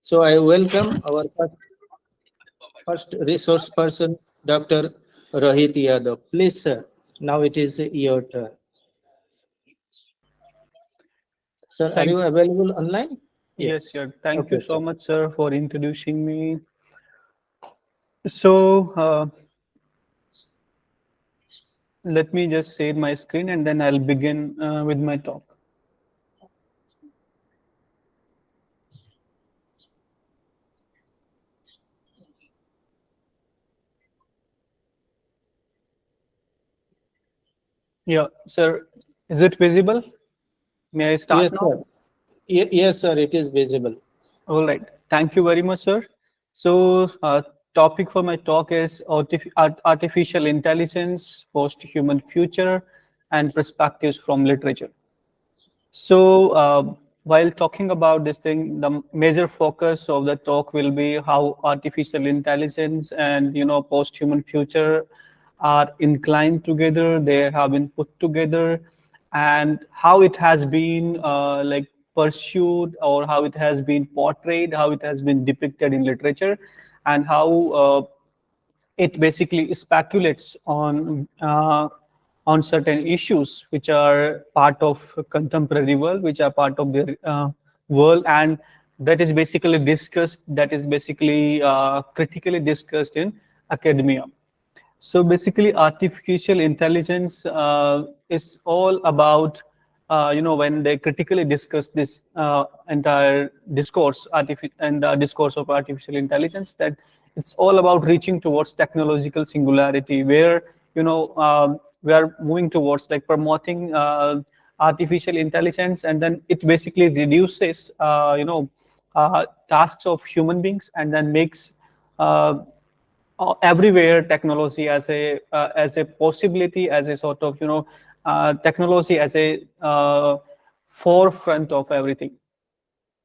So I welcome our first resource person, Dr. Rohit Yadav. Please, sir, now it is your turn. Sir, are Thank you available online? yes, Yes. yeah. Thank you Okay, so sir. much, sir, for introducing me. So let me just share my screen and then I'll begin with my talk. Yeah, sir, is it visible? May I start Yes, now? sir. Yes, sir, it is visible. All right. Thank you very much, sir. So, topic for my talk is artificial intelligence, post-human future, and perspectives from literature. So, while talking about this thing, the major focus of the talk will be how artificial intelligence and post-human future are inclined together. They have been put together, and how it has been like pursued, or how it has been portrayed, how it has been depicted in literature, and how it basically speculates on certain issues which are part of contemporary world, which are part of the world, and that is basically discussed, that is basically critically discussed in academia. So basically, artificial intelligence is all about, when they critically discuss this entire discourse, and the discourse of artificial intelligence, that it's all about reaching towards technological singularity, where we are moving towards like promoting artificial intelligence, and then it basically reduces, tasks of human beings, and then makes everywhere technology as a possibility, as a sort of technology as a forefront of everything.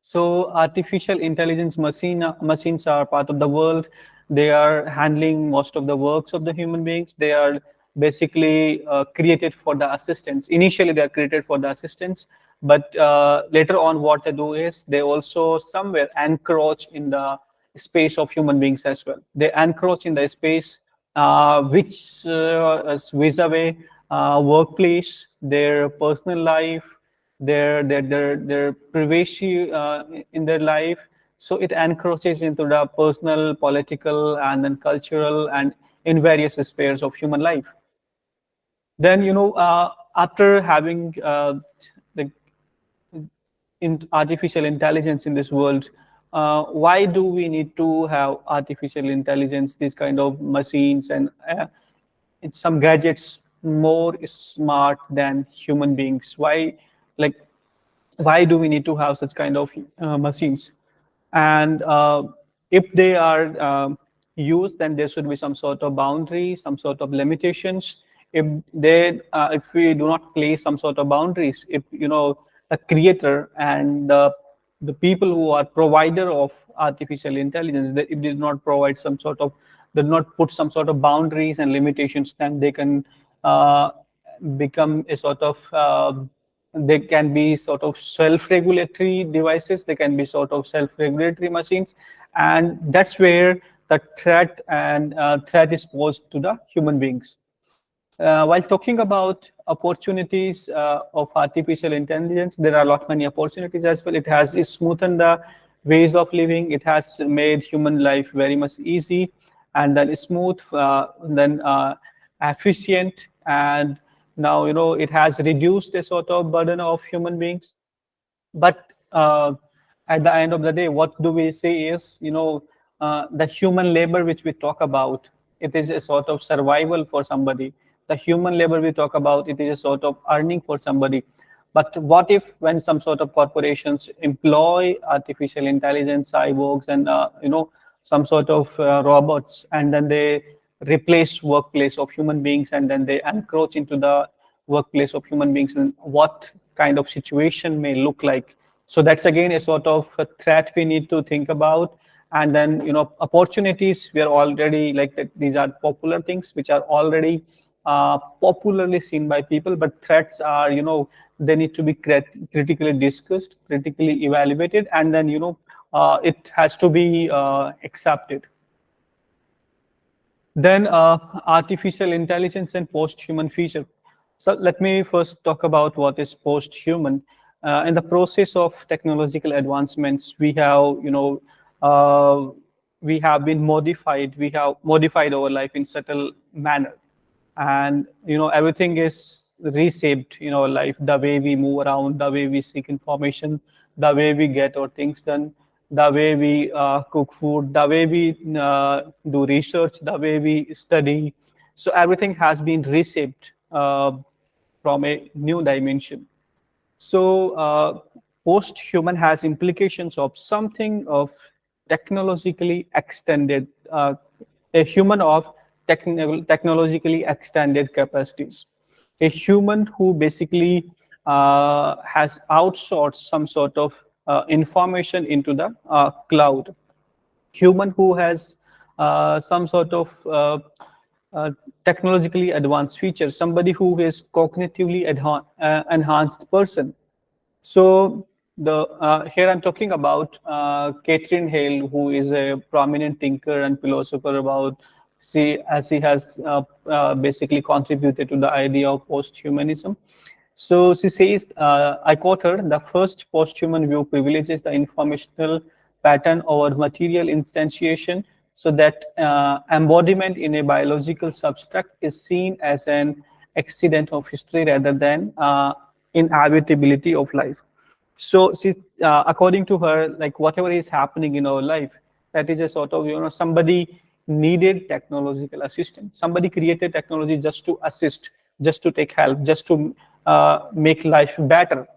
So artificial intelligence machines are part of the world. They are handling most of the works of the human beings. They are basically created for the assistance. Initially, they are created for the assistance, but later on, what they do is they also somewhere encroach in the space of human beings as well. They encroach in the space which is vis-a-vis workplace, their personal life, their privacy in their life. So it encroaches into the personal, political, and then cultural, and in various spheres of human life. Then after having the in artificial intelligence in this world, why do we need to have artificial intelligence, these kind of machines, and some gadgets more smart than human beings? Like why do we need to have such kind of machines? And if they are used, then there should be some sort of boundaries, some sort of limitations. If we do not place some sort of boundaries, if the creator and the people who are provider of artificial intelligence, if they do not provide some sort of, they do not put some sort of boundaries and limitations, then they can become a sort of they can be sort of self-regulatory devices, they can be sort of self-regulatory machines, and that's where the threat is posed to the human beings. While talking about opportunities of artificial intelligence, there are a lot many opportunities as well. It has smoothened the ways of living. It has made human life very much easy, and then smooth, then efficient, and now it has reduced the sort of burden of human beings. But at the end of the day, what do we say is, the human labor which we talk about, it is a sort of survival for somebody. The human labor we talk about, it is a sort of earning for somebody. But what if when some sort of corporations employ artificial intelligence, cyborgs, and some sort of robots, and then they replace workplace of human beings, and then they encroach into the workplace of human beings, and what kind of situation may look like? So that's again a sort of a threat we need to think about. And then opportunities, we are already like that, these are popular things which are already popularly seen by people, but threats are, they need to be critically discussed, critically evaluated, and then it has to be accepted. Then artificial intelligence and post-human future. So let me first talk about what is post-human. In the process of technological advancements, uh, we have been modified. We have modified our life in subtle manner, and everything is reshaped in our life. The way we move around, the way we seek information, the way we get our things done, the way we cook food, the way we do research, the way we study. So everything has been reshaped from a new dimension. So post-human has implications of something of technologically extended, a human of technologically extended capacities. A human who basically has outsourced some sort of information into the cloud. Human who has some sort of technologically advanced features, somebody who is cognitively enhanced person. So the here I'm talking about Catherine Hale, who is a prominent thinker and philosopher about, she has basically contributed to the idea of post-humanism. So she says, I quote her, the first post-human view privileges the informational pattern over material instantiation, so that embodiment in a biological substrate is seen as an accident of history rather than inhabitability of life. So she, according to her, like whatever is happening in our life, that is a sort of, somebody needed technological assistance. Somebody created technology just to assist, just to take help, just to make life better.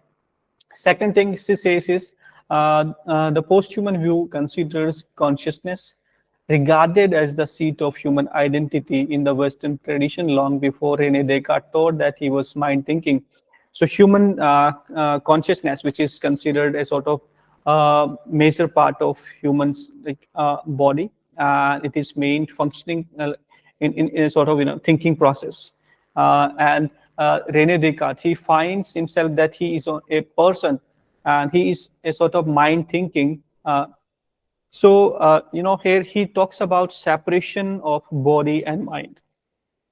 Second thing she says is the post-human view considers consciousness regarded as the seat of human identity in the Western tradition long before Rene Descartes thought that he was mind thinking. So human consciousness, which is considered a sort of major part of humans like body, it is main functioning in a sort of thinking process. And Rene Descartes, he finds himself that he is a person and he is a sort of mind thinking. Here he talks about separation of body and mind.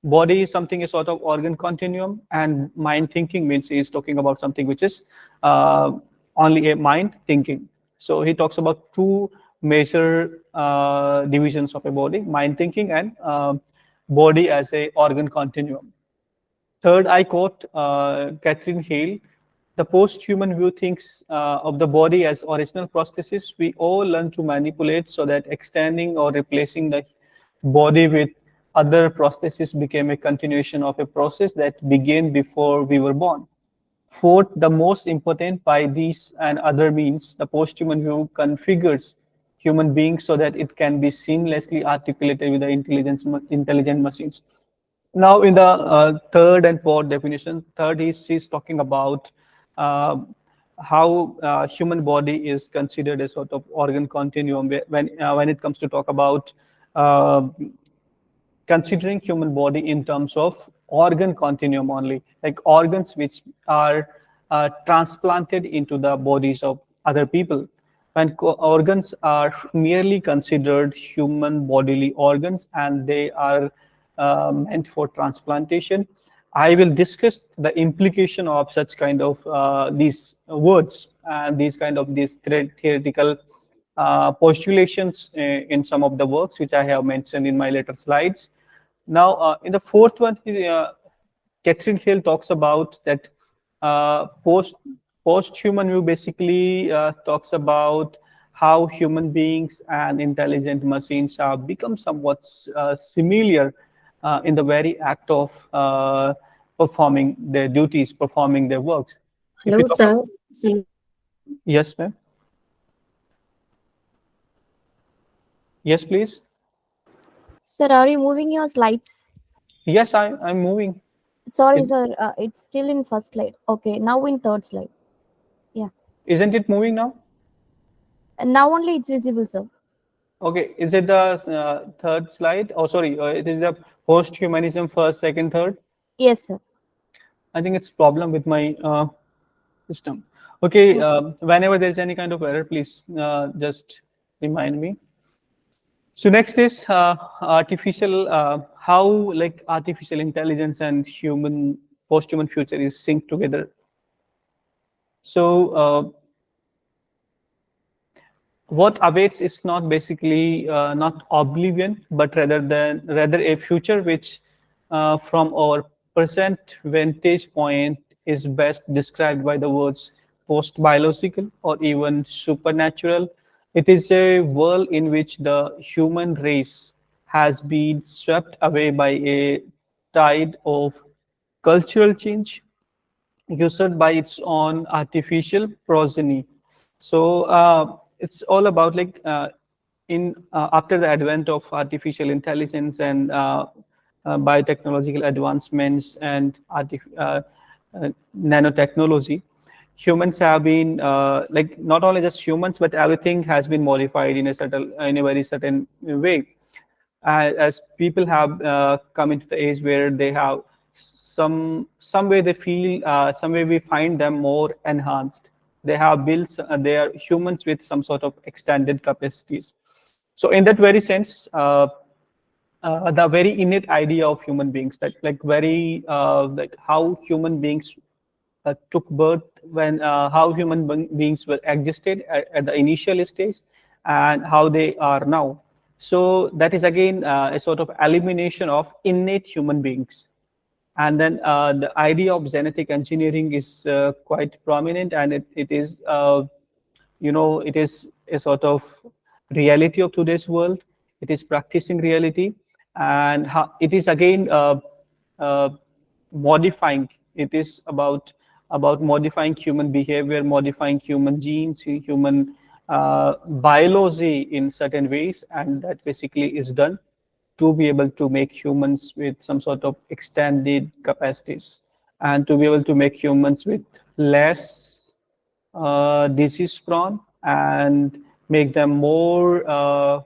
Body is something, a sort of organ continuum, and mind thinking means he's talking about something which is only a mind thinking. So he talks about two major divisions of a body: mind thinking and body as a organ continuum. Third, I quote Catherine Hale, the post-human view thinks of the body as original prosthesis we all learn to manipulate, so that extending or replacing the body with other prostheses became a continuation of a process that began before we were born. Fourth, the most important by these and other means, the post-human view configures human beings so that it can be seamlessly articulated with the intelligent machines. Now, in the third and fourth definition, third is she's talking about how human body is considered a sort of organ continuum when it comes to talk about considering human body in terms of organ continuum only, like organs which are transplanted into the bodies of other people. When organs are merely considered human bodily organs and they are meant for transplantation, I will discuss the implication of such kind of these words and these theoretical postulations in some of the works which I have mentioned in my later slides. Now, in the fourth one, Catherine Hale talks about that post-human view basically talks about how human beings and intelligent machines have become somewhat similar in the very act of performing their duties, performing their works. Hello, sir. Yes, ma'am. Yes, please. Sir, are you moving your slides? Yes, I'm moving. Sorry, sir. It's still in first slide. Okay, now in third slide. Yeah. Isn't it moving now? And now only it's visible, sir. Okay, is it the third slide? Oh, sorry, it is the post-humanism first, second, third. Yes, sir. I think it's problem with my system. Okay, whenever there's any kind of error, please just remind me. So next is how like artificial intelligence and post-human future is synced together. So what awaits is not basically not oblivion, but rather a future which, from our present vantage point, is best described by the words post-biological or even supernatural. It is a world in which the human race has been swept away by a tide of cultural change, usurped by its own artificial progeny. So it's all about like in after the advent of artificial intelligence and biotechnological advancements and nanotechnology, humans have been like not only just humans, but everything has been modified in a very certain way. As people have come into the age where they have some way they feel some way we find them more enhanced. They have built they are humans with some sort of extended capacities. So in that very sense, the very innate idea of human beings, that like how human beings took birth, when how beings were existed at the initial stage and how they are now. So that is again a sort of elimination of innate human beings. And then the idea of genetic engineering is quite prominent, and it is it is a sort of reality of today's world. It is practicing reality, and it is again uh, modifying. It is about modifying human behavior, modifying human genes, human biology in certain ways, and that basically is done to be able to make humans with some sort of extended capacities, and to be able to make humans with less disease prone, and make them more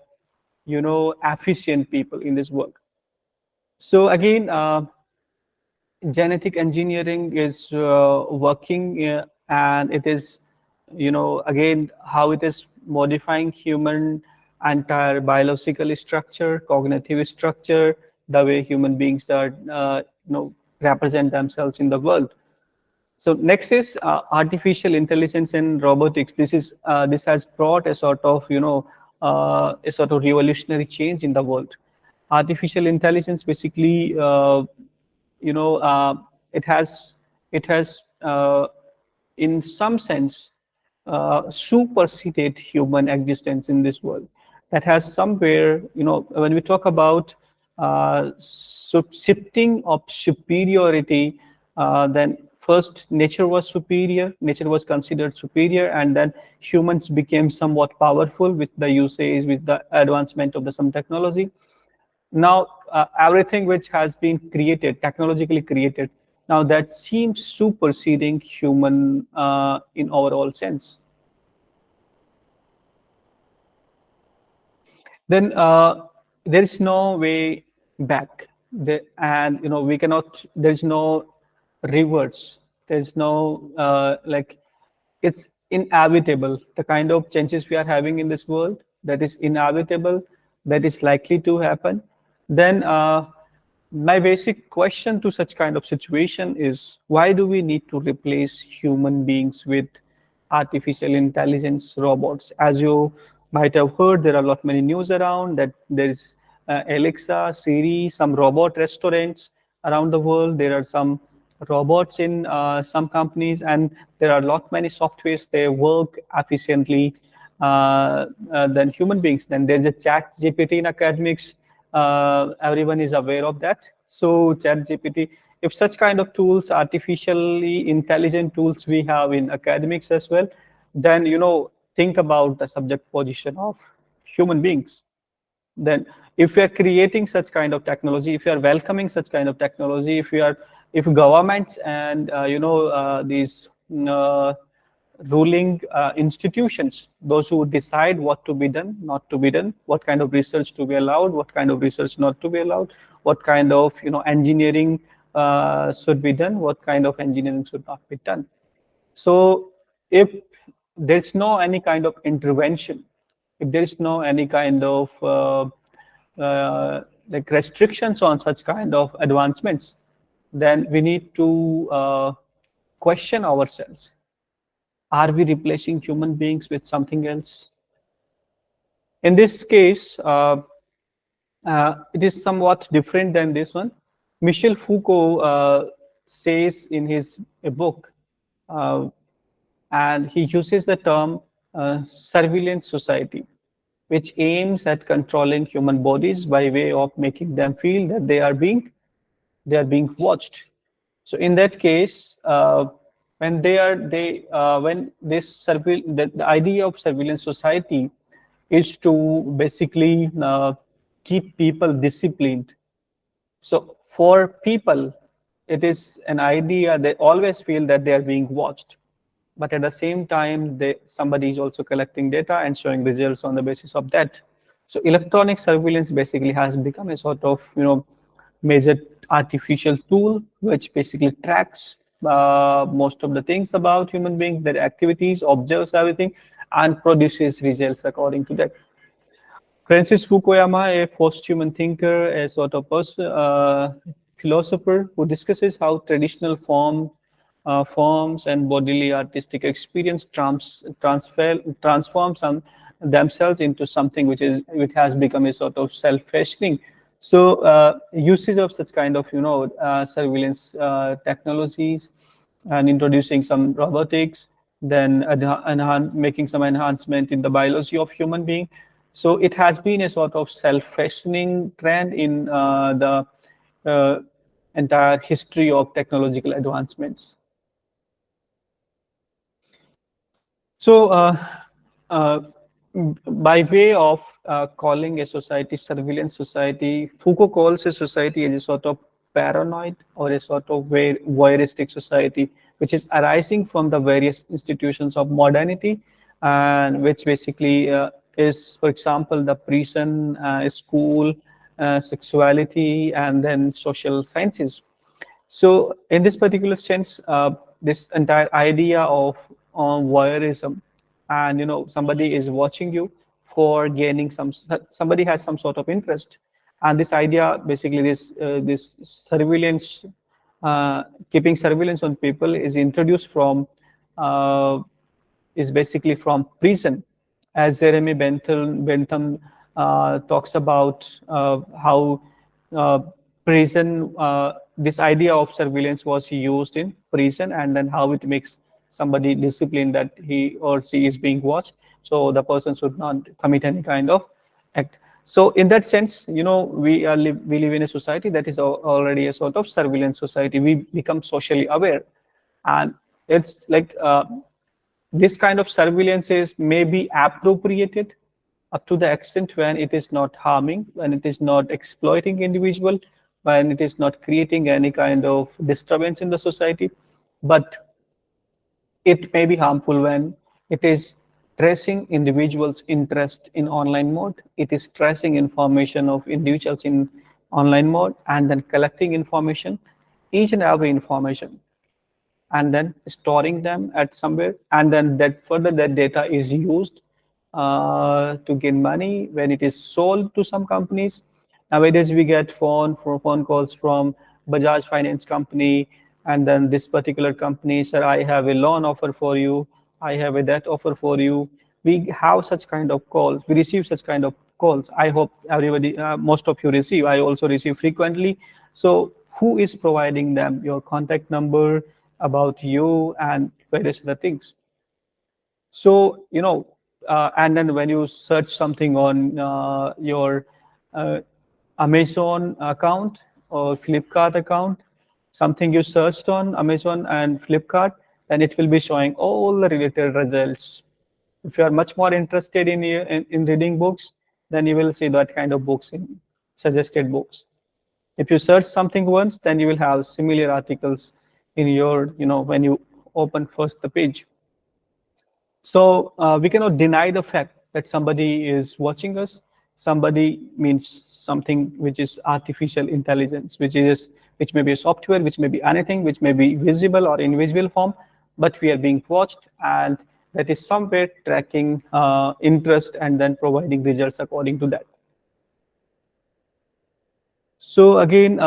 efficient people in this work. So again, genetic engineering is working, and it is again how it is modifying human entire biological structure, cognitive structure, the way human beings are represent themselves in the world. So next is artificial intelligence and robotics. This has brought a sort of a sort of revolutionary change in the world. Artificial intelligence basically it has in some sense superseded human existence in this world. That has somewhere, when we talk about shifting of superiority, then first nature was superior, nature was considered superior, and then humans became somewhat powerful with the usage, with the advancement of some technology. Now everything which has been created, technologically created, now that seems superseding human in overall sense. Then there is no way back, and we cannot, there is no reverse, there's no like, it's inevitable. The kind of changes we are having in this world, that is inevitable, that is likely to happen. Then my basic question to such kind of situation is, why do we need to replace human beings with artificial intelligence robots? As you might have heard, there are a lot many news around that there is Alexa, Siri, some robot restaurants around the world. There are some robots in some companies, and there are a lot many softwares, they work efficiently than human beings. Then there's a ChatGPT in academics. Everyone is aware of that. So ChatGPT, if such kind of tools, artificially intelligent tools we have in academics as well, then think about the subject position of human beings. Then if we are creating such kind of technology, if you are welcoming such kind of technology, if governments and these ruling institutions, those who decide what to be done, not to be done, what kind of research to be allowed, what kind of research not to be allowed, what kind of engineering should be done, what kind of engineering should not be done. So if there's no any kind of intervention, if there is no any kind of like restrictions on such kind of advancements, then we need to question ourselves. Are we replacing human beings with something else? In this case, it is somewhat different than this one. Michel Foucault says in his book, and he uses the term surveillance society, which aims at controlling human bodies by way of making them feel that they are being watched. So in that case, when when the idea of surveillance society is to basically keep people disciplined. So for people, it is an idea, they always feel that they are being watched, but at the same time, somebody is also collecting data and showing results on the basis of that. So electronic surveillance basically has become a sort of major artificial tool which basically tracks most of the things about human beings, their activities, observes everything, and produces results according to that. Francis Fukuyama, a post-human thinker, a sort of philosopher who discusses how traditional forms and bodily artistic experience transforms themselves into something which has become a sort of self-fashioning. So usage of such kind of surveillance technologies and introducing some robotics, then making some enhancement in the biology of human being. So it has been a sort of self-fashioning trend in the entire history of technological advancements. So by way of calling a society surveillance society, Foucault calls a society as a sort of paranoid or a sort of voyeuristic society, which is arising from the various institutions of modernity, and which basically is, for example, the prison, school, sexuality, and then social sciences. So in this particular sense, this entire idea of voyeurism, and somebody is watching you for gaining somebody has some sort of interest, and this idea basically this surveillance, keeping surveillance on people is introduced from is basically from prison, as Jeremy Bentham talks about how prison, this idea of surveillance was used in prison, and then how it makes somebody disciplined that he or she is being watched, so the person should not commit any kind of act. So in that sense, we live in a society that is already a sort of surveillance society. We become socially aware, and it's like this kind of surveillance may be appropriated up to the extent when it is not harming, when it is not exploiting individual, when it is not creating any kind of disturbance in the society. But it may be harmful when it is tracing individuals' interest in online mode, it is tracing information of individuals in online mode, and then collecting information, each and every information, and then storing them at somewhere, and then that data is used to gain money when it is sold to some companies. Nowadays, we get phone calls from Bajaj Finance company, and then this particular company, sir, I have a loan offer for you, I have a debt offer for you. We have such kind of calls. We receive such kind of calls. I hope everybody, most of you receive. I also receive frequently. So who is providing them? Your contact number, about you, and various other things. So, and then when you search something on your Amazon account or Flipkart account, something you searched on Amazon and Flipkart, then it will be showing all the related results. If you are much more interested in reading books, then you will see that kind of books in suggested books. If you search something once, then you will have similar articles in your, when you open first the page. So we cannot deny the fact that somebody is watching us. Somebody means something which is artificial intelligence, which may be a software, which may be anything, which may be visible or invisible form. but we are being watched, and that is somewhere tracking interest and then providing results according to that. So again,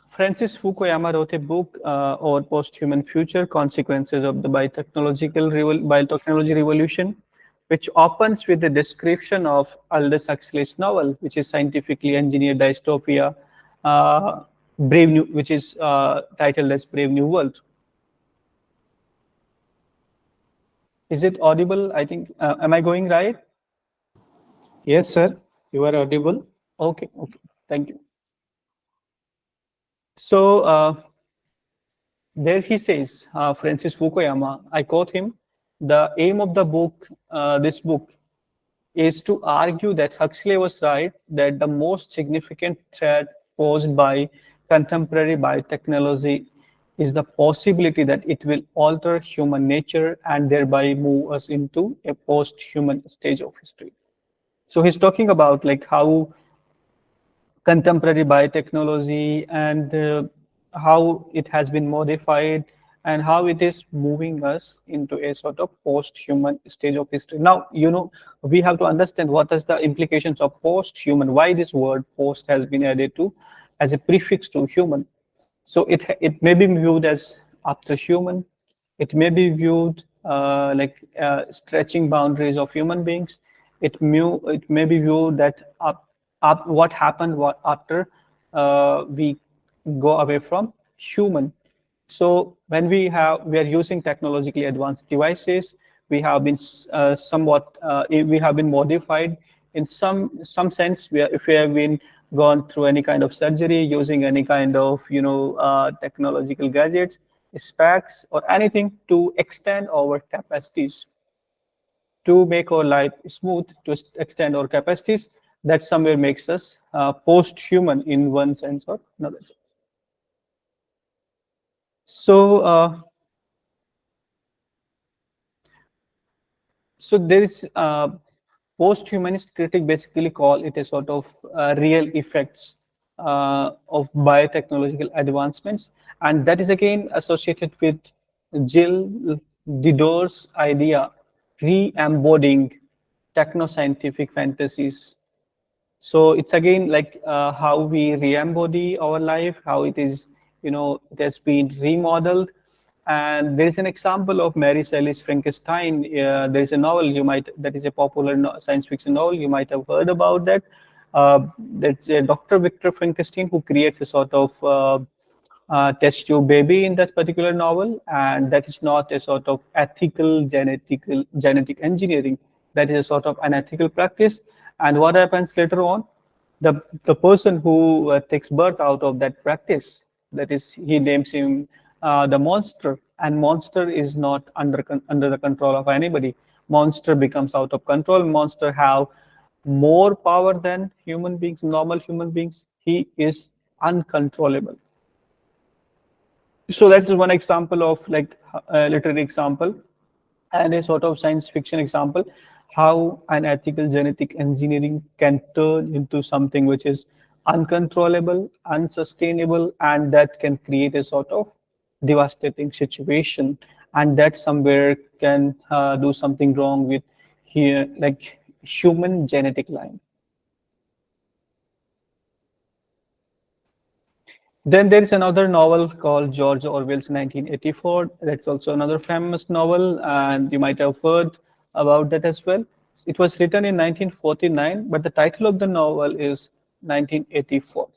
Francis Fukuyama wrote a book on post-human future consequences of the biotechnology revolution, which opens with a description of Aldous Huxley's novel, which is scientifically engineered dystopia, which is titled as Brave New World. Is it audible? I think, am I going right? Yes, sir. You are audible. Okay, thank you. So there he says, Francis Fukuyama, I quote him, the aim of the book, this book, is to argue that Huxley was right, that the most significant threat posed by contemporary biotechnology is the possibility that it will alter human nature and thereby move us into a post-human stage of history. So he's talking about like how contemporary biotechnology and how it has been modified and how it is moving us into a sort of post-human stage of history. Now, we have to understand what is the implications of post-human, why this word post has been added to as a prefix to human. So it may be viewed as after human, it may be viewed like stretching boundaries of human beings. It may be viewed that what happened after we go away from human. So when we are using technologically advanced devices, we have been we have been modified in some sense. If we have been gone through any kind of surgery using any kind of technological gadgets, specs, or anything to extend our capacities, to make our life smooth, to extend our capacities, that somewhere makes us post-human in one sense or another sense. So, so there is post-humanist critic basically call it a sort of real effects of biotechnological advancements, and that is again associated with Gilles Diderot's idea re-embodying techno-scientific fantasies. So it's again like how we re-embody our life, how it is, it has been remodeled. And there is an example of Mary Shelley's Frankenstein. There is a novel that is a popular science fiction novel. You might have heard about that. That's Dr. Victor Frankenstein who creates a sort of test tube baby in that particular novel, and that is not a sort of ethical genetic engineering. That is a sort of unethical practice. And what happens later on? The person who takes birth out of that practice, that is, he names him the monster, and monster is not under the control of anybody. Monster becomes out of control. Monster have more power than human beings, normal human beings. He is uncontrollable. So that's one example of like a literary example and a sort of science fiction example, how unethical genetic engineering can turn into something which is uncontrollable, unsustainable, and that can create a sort of devastating situation, and that somewhere can do something wrong with here, like human genetic line. Then there is another novel called George Orwell's 1984. That's also another famous novel, and you might have heard about that as well. It was written in 1949, but the title of the novel is 1984.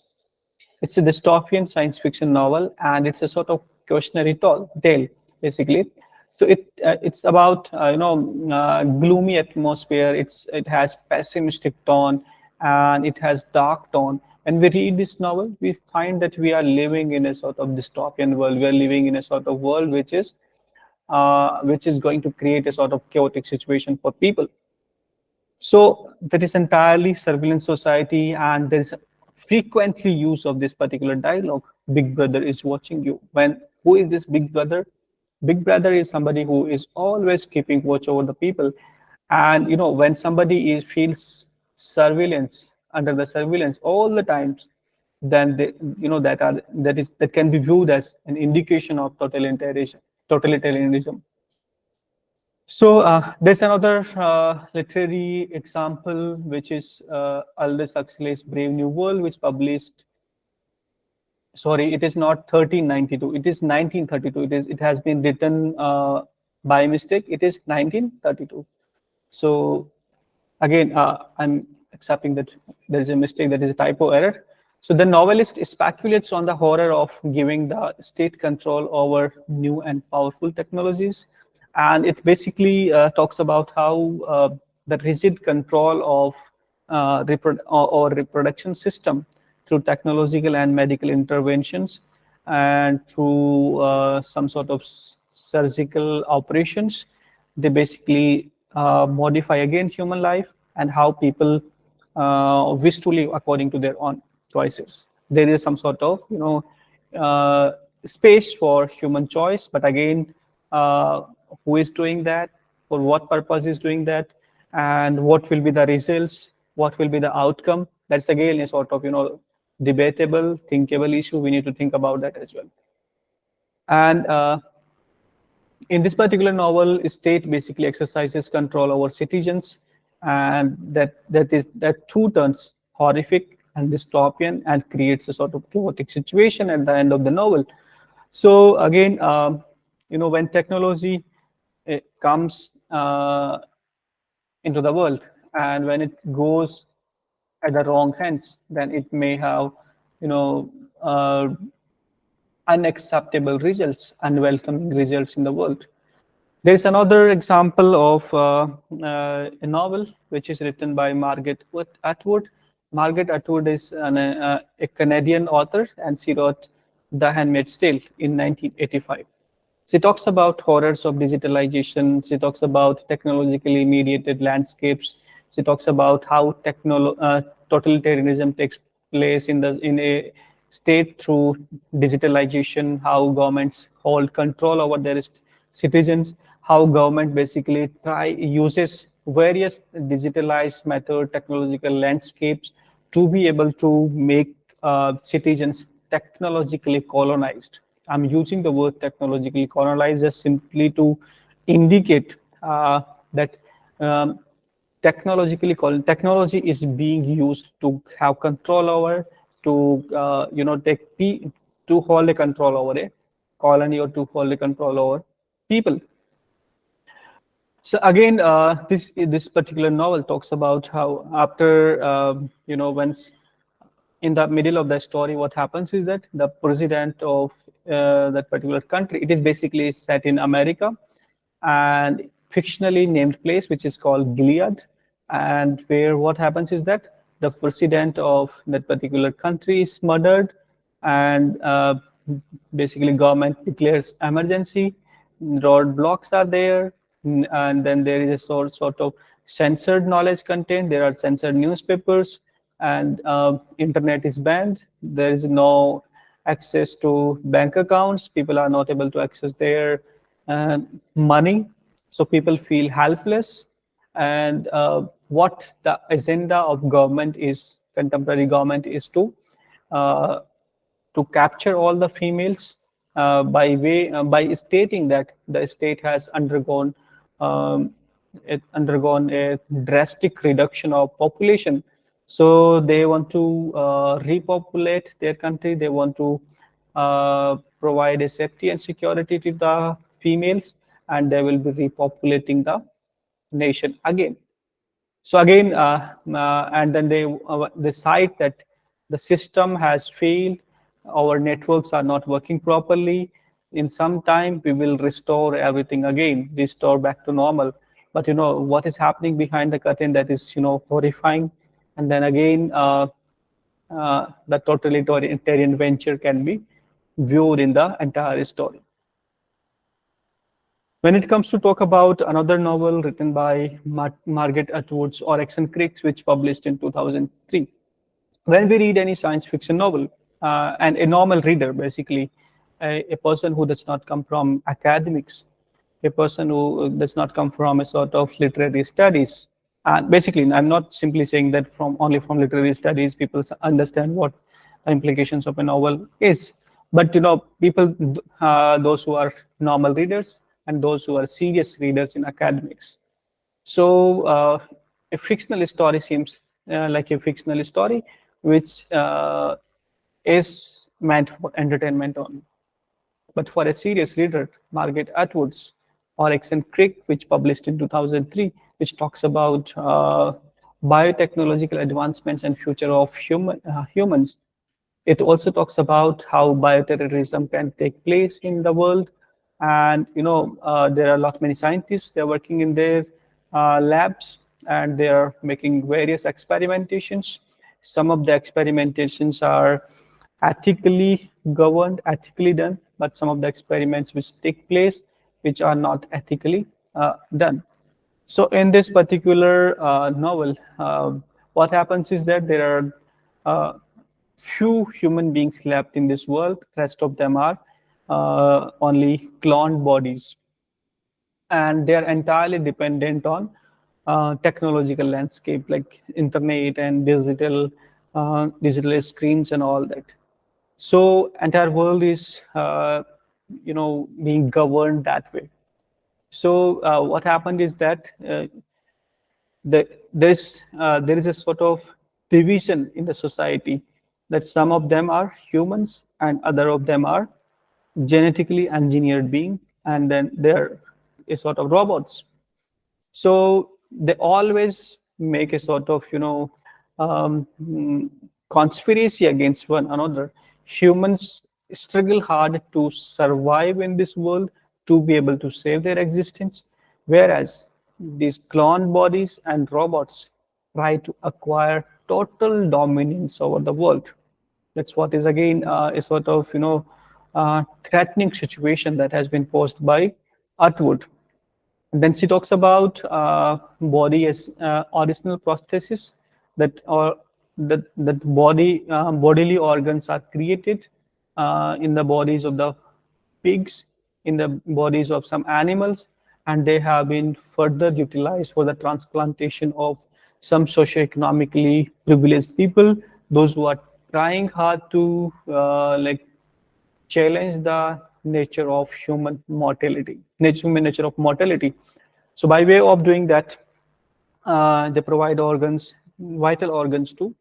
It's a dystopian science fiction novel, and it's a sort of cautionary tale, basically. So it's about gloomy atmosphere. It has pessimistic tone, and it has dark tone. When we read this novel, we find that we are living in a sort of dystopian world. We are living in a sort of world which is going to create a sort of chaotic situation for people. So that is entirely surveillance society, and there is frequently use of this particular dialogue. Big brother is watching you. Who is this big brother? Big brother is somebody who is always keeping watch over the people. And when somebody feels surveillance, under the surveillance all the times, then that can be viewed as an indication of totalitarianism. So there's another literary example, which is Aldous Huxley's Brave New World, which published. Sorry, it is not 1392. It is 1932. It has been written by mistake. It is 1932. So again, I'm accepting that there is a mistake. That is a typo error. So the novelist speculates on the horror of giving the state control over new and powerful technologies. And it basically talks about how the rigid control of reproduction system through technological and medical interventions and through some sort of surgical operations, they basically modify again human life and how people wish to live according to their own choices. There is some sort of space for human choice, but again, who is doing that, for what purpose is doing that, and what will be the results, what will be the outcome? That's again a sort of debatable, thinkable issue. We need to think about that as well. And in this particular novel, state basically exercises control over citizens, and that too turns horrific and dystopian and creates a sort of chaotic situation at the end of the novel. So again, when technology comes into the world, and when it goes at the wrong hands, then it may have unacceptable results, unwelcome results in the world. There is another example of a novel which is written by Margaret Atwood. Margaret Atwood is a Canadian author, and she wrote The Handmaid's Tale in 1985. She talks about horrors of digitalization. She talks about technologically mediated landscapes. She talks about how totalitarianism takes place in a state through digitalization, how governments hold control over their citizens, how government basically uses various digitalized method, technological landscapes to be able to make citizens technologically colonized. I'm using the word technologically colonized just simply to indicate that technology is being used to have control over, to to hold a control over a colony or to hold a control over people. So again, this particular novel talks about how after once in the middle of the story, what happens is that the president of that particular country, it is basically set in America and fictionally named place, which is called Gilead, and where what happens is that the president of that particular country is murdered, and basically government declares emergency, roadblocks are there, and then there is a sort of censored knowledge content. There are censored newspapers, and internet is banned. There is no access to bank accounts. People are not able to access their money, so people feel helpless. And what the agenda of government is, contemporary government, is to capture all the females by stating that the state has undergone a drastic reduction of population. So they want to repopulate their country. They want to provide a safety and security to the females, and they will be repopulating the nation again. So again, and then they decide that the system has failed, our networks are not working properly. In some time, we will restore everything again, restore back to normal. But what is happening behind the curtain, that is horrifying. And then again, the totalitarian venture can be viewed in the entire story. When it comes to talk about another novel written by Margaret Atwood's Oryx and Crix, which published in 2003. When we read any science fiction novel, and a normal reader, basically, a person who does not come from academics, a person who does not come from a sort of literary studies, and basically, I'm not simply saying that only from literary studies people understand what the implications of a novel is. But people, those who are normal readers and those who are serious readers in academics. So a fictional story seems like a fictional story which is meant for entertainment only. But for a serious reader, Margaret Atwood's Oryx and Crake, which published in 2003, which talks about biotechnological advancements and future of humans. It also talks about how bioterrorism can take place in the world, and there are a lot many scientists. They're working in their labs, and they are making various experimentations. Some of the experimentations are ethically governed, ethically done, but some of the experiments which take place, which are not ethically done. So in this particular novel, what happens is that there are few human beings left in this world. Rest of them are only cloned bodies, and they are entirely dependent on technological landscape like internet and digital screens and all that. So entire world is being governed that way. So what happened is that there is a sort of division in the society, that some of them are humans and other of them are genetically engineered being, and then they're a sort of robots. So they always make a sort of conspiracy against one another. Humans struggle hard to survive in this world, to be able to save their existence, whereas these cloned bodies and robots try to acquire total dominance over the world. That's what is again a sort of threatening situation that has been posed by Atwood. Then she talks about body as original prosthesis, that or that bodily organs are created in the bodies of the pigs, in the bodies of some animals, and they have been further utilized for the transplantation of some socioeconomically privileged people, those who are trying hard to challenge the nature of human mortality, human nature of mortality. So by way of doing that, they provide organs, vital organs to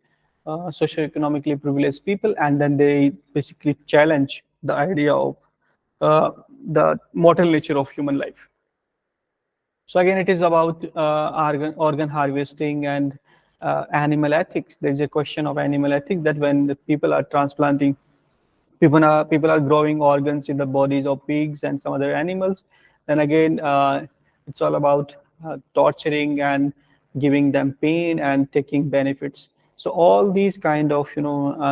socioeconomically privileged people, and then they basically challenge the idea of the mortal nature of human life. So again, it is about organ harvesting and animal ethics. There's a question of animal ethics, that when the people are transplanting, people are growing organs in the bodies of pigs and some other animals, then again it's all about torturing and giving them pain and taking benefits. So all these kind of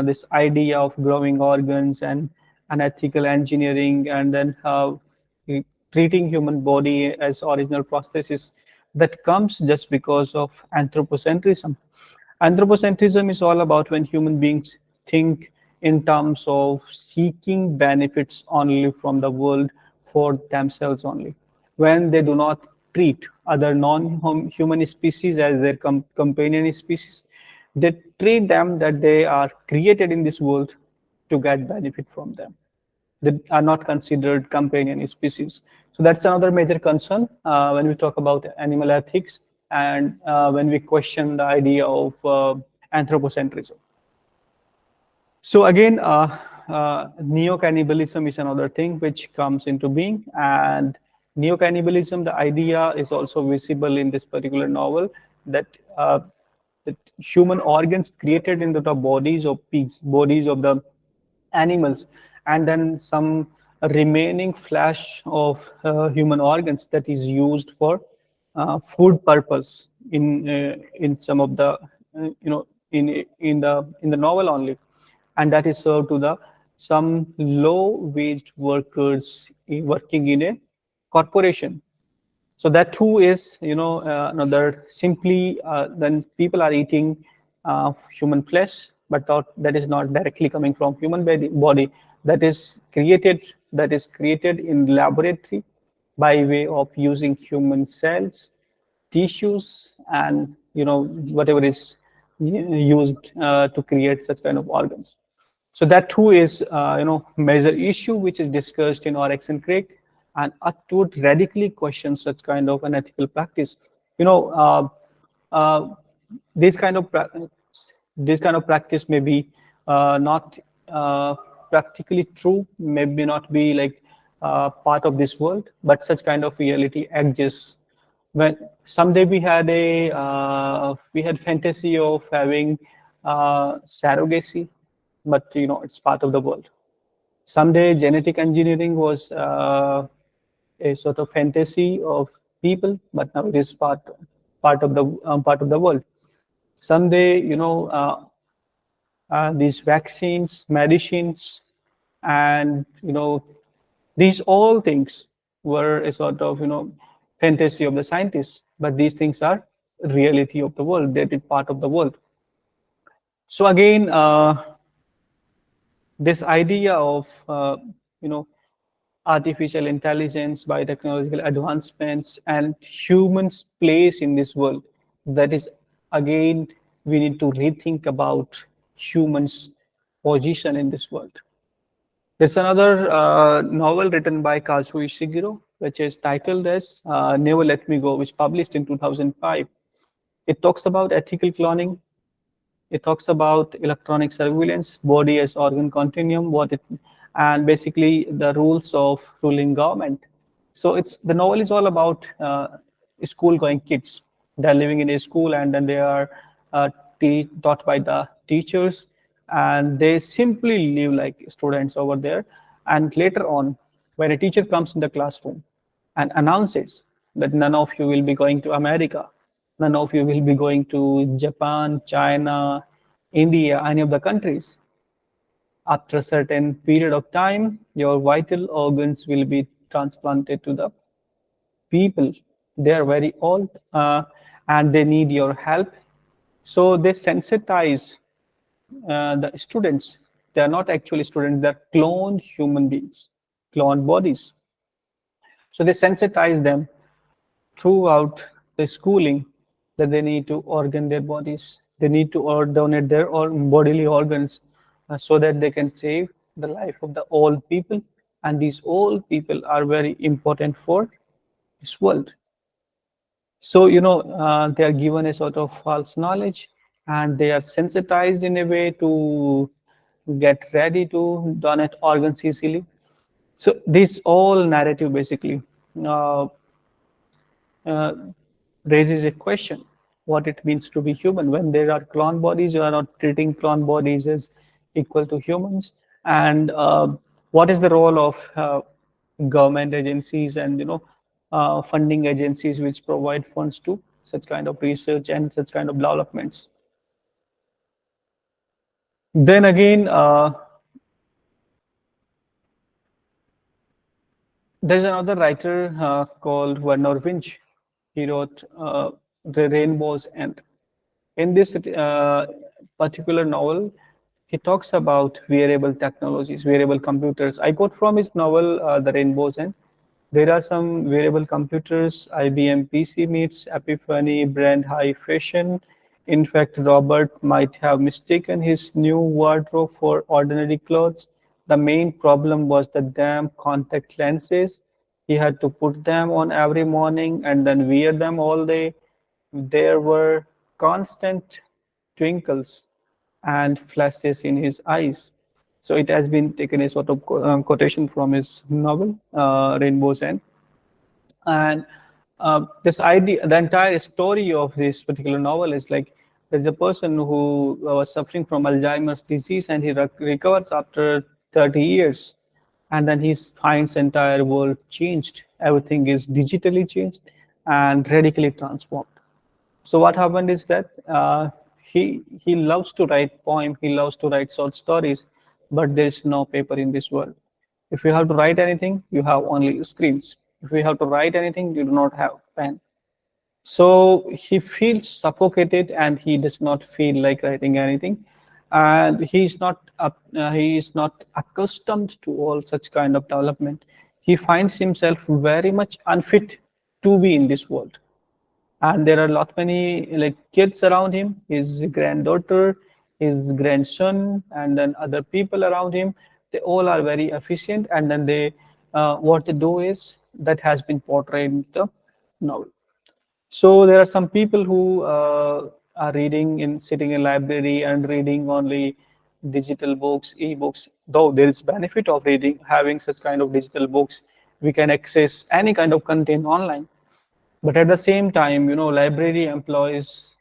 this idea of growing organs and unethical engineering, and then treating human body as original prosthesis, that comes just because of anthropocentrism. Anthropocentrism is all about when human beings think in terms of seeking benefits only from the world for themselves only. When they do not treat other non-human species as their companion species, they treat them that they are created in this world to get benefit from them. They are not considered companion species. So that's another major concern when we talk about animal ethics, and when we question the idea of anthropocentrism. So again, neo-cannibalism is another thing which comes into being, and neo-cannibalism, the idea is also visible in this particular novel, that human organs created in the bodies of pigs, bodies of the animals, and then some remaining flesh of human organs that is used for food purpose in some of the in the novel only, and that is served to the some low-waged workers working in a corporation. So that too is another simply then people are eating human flesh, but that is not directly coming from human body, that is created in laboratory by way of using human cells, tissues, and whatever is used to create such kind of organs. So that too is major issue which is discussed in Oryx and Craig, and would radically question such kind of an ethical practice. Uh, this kind of practice may be not practically true, maybe not be like part of this world, but such kind of reality exists. When someday we had fantasy of having surrogacy, but it's part of the world. Someday genetic engineering was a sort of fantasy of people, but now it is part of the world. Someday, these vaccines, medicines, and these all things were a sort of fantasy of the scientists, but these things are reality of the world. That is part of the world. So again, this idea of artificial intelligence, biotechnological advancements, and humans' place in this world, that is again we need to rethink about humans' position in this world. There's another novel written by Kazuo Ishiguro, which is titled as Never Let Me Go, which published in 2005. It talks about ethical cloning. It talks about electronic surveillance, body as organ continuum, and basically the rules of ruling government. So the novel is all about school-going kids. They're living in a school, and then they are taught by the teachers, and they simply live like students over there. And later on, when a teacher comes in the classroom and announces that none of you will be going to America, none of you will be going to Japan, China, India, any of the countries. After a certain period of time, your vital organs will be transplanted to the people. They are very old and they need your help. So they sensitize the students. They are not actually students, they're cloned human beings, cloned bodies. So they sensitize them throughout the schooling that they need to organ their bodies. They need to donate their bodily organs so that they can save the life of the old people. And these old people are very important for this world. So, they are given a sort of false knowledge, and they are sensitized in a way to get ready to donate organs easily. So this all narrative basically raises a question what it means to be human. When there are clone bodies, you are not treating clone bodies as equal to humans. And what is the role of government agencies and funding agencies which provide funds to such kind of research and such kind of developments? Then again, there's another writer called Werner Winch. He wrote The Rainbow's End. In this particular novel, he talks about wearable technologies, wearable computers. I quote from his novel, The Rainbow's End. There are some wearable computers, IBM PC meets Epiphany brand high fashion. In fact, Robert might have mistaken his new wardrobe for ordinary clothes. The main problem was the damn contact lenses. He had to put them on every morning and then wear them all day. There were constant twinkles and flashes in his eyes. So it has been taken a sort of quotation from his novel, Rainbow's End. And this idea, the entire story of this particular novel is like there's a person who was suffering from Alzheimer's disease, and he recovers after 30 years. And then he finds the entire world changed. Everything is digitally changed and radically transformed. So what happened is that he loves to write poems, he loves to write short stories, but there is no paper in this world. If you have to write anything, you have only screens. If you have to write anything, you do not have pen. So he feels suffocated and he does not feel like writing anything. And he is not accustomed to all such kind of development. He finds himself very much unfit to be in this world. And there are a lot many like kids around him, his granddaughter, his grandson, and then other people around him. They all are very efficient, and then they what they do is that has been portrayed in the novel. So there are some people who are reading in sitting in library and reading only digital books, e-books. Though there is benefit of reading, having such kind of digital books, we can access any kind of content online. But at the same time, library employs,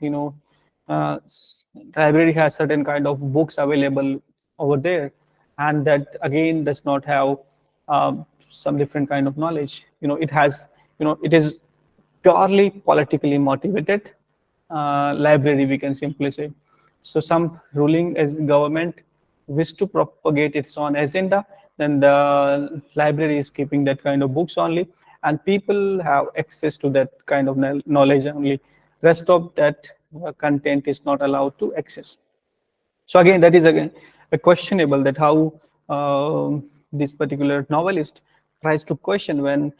uh, s- library has certain kind of books available over there, and that again does not have some different kind of knowledge. It has, it is purely politically motivated library, we can simply say. So some ruling as government wish to propagate its own agenda, then the library is keeping that kind of books only, and people have access to that kind of knowledge only. Rest of that content is not allowed to access. So again, that is again a questionable that how this particular novelist tries to question when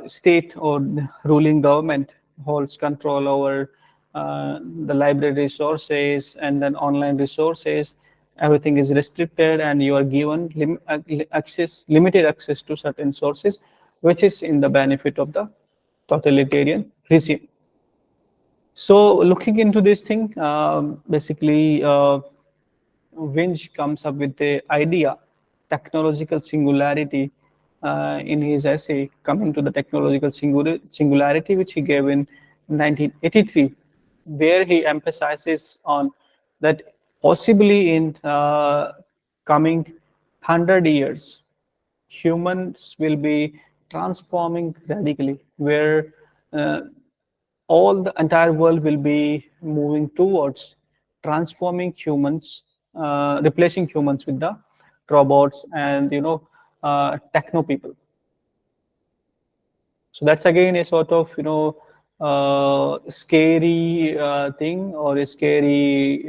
state or the ruling government holds control over the library resources and then online resources. Everything is restricted, and you are given limited access to certain sources, which is in the benefit of the totalitarian regime. So looking into this thing, basically, Winch comes up with the idea, technological singularity, in his essay, Coming to the Technological Singularity, which he gave in 1983, where he emphasizes on that possibly in coming 100 years, humans will be transforming radically, where all the entire world will be moving towards transforming humans, replacing humans with the robots and techno people. So that's again a sort of scary thing, or a scary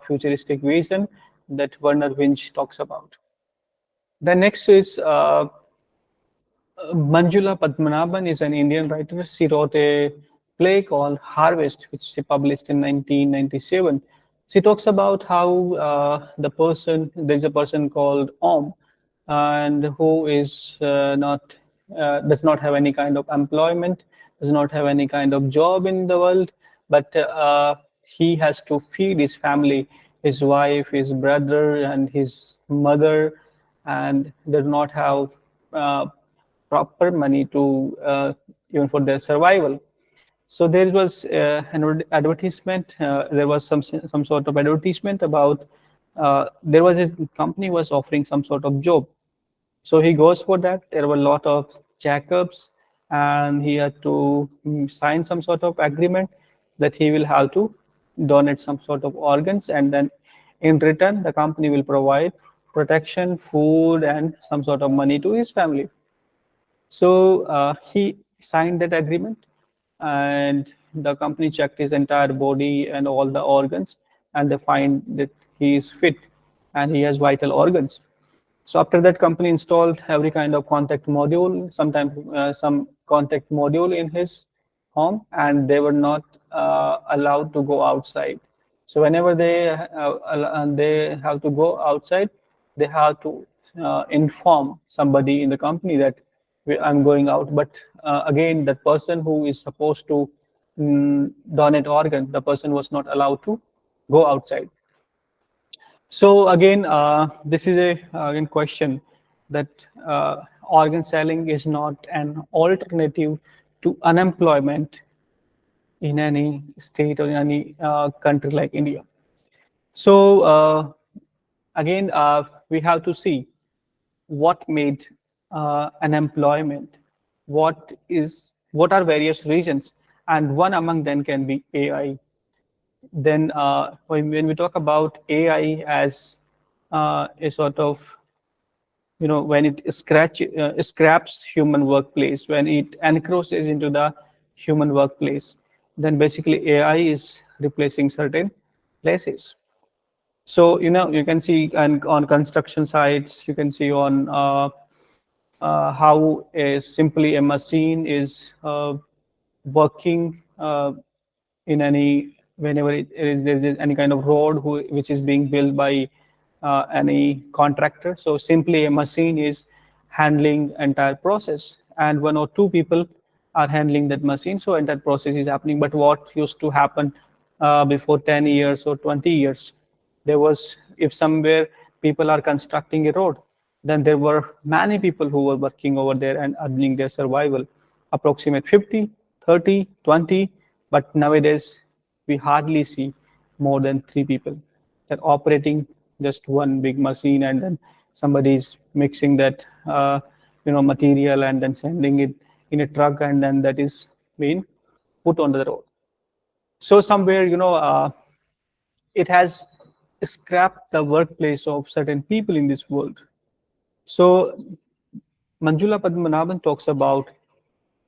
futuristic vision that Werner Winch talks about. The next is Manjula Padmanabhan is an Indian writer. She wrote a play called Harvest, which she published in 1997. She talks about how there's a person called Om, and who is not does not have any kind of employment, does not have any kind of job in the world, but he has to feed his family, his wife, his brother, and his mother, and does not have proper money to even for their survival. So there was an advertisement. There was some sort of advertisement about there was a company was offering some sort of job. So he goes for that. There were a lot of checkups, and he had to sign some sort of agreement that he will have to donate some sort of organs, and then in return, the company will provide protection, food, and some sort of money to his family. So he signed that agreement, and the company checked his entire body and all the organs, and they find that he is fit and he has vital organs. So after that, company installed every kind of contact module, sometimes some contact module in his home, and they were not allowed to go outside. So whenever they have to go outside, they have to inform somebody in the company that I'm going out. But again, that person who is supposed to donate organ, the person was not allowed to go outside. So again, this is a again question that organ selling is not an alternative to unemployment in any state or in any country like India. So again, we have to see what made unemployment, what are various reasons, and one among them can be AI. Then when we talk about AI as a sort of, when it scraps human workplace, when it encroaches into the human workplace, then basically AI is replacing certain places. So you can see on construction sites, you can see on how simply a machine is working in any whenever there's any kind of road which is being built by any contractor. So simply a machine is handling entire process, and one or two people are handling that machine. So entire process is happening. But what used to happen before 10 years or 20 years, there was, if somewhere people are constructing a road, then there were many people who were working over there and earning their survival, approximate 50, 30, 20. But nowadays we hardly see more than 3 people. They're operating just one big machine, and then somebody is mixing that material and then sending it in a truck, and then that is being put on the road. So somewhere, it has scrapped the workplace of certain people in this world. So Manjula Padmanabhan talks about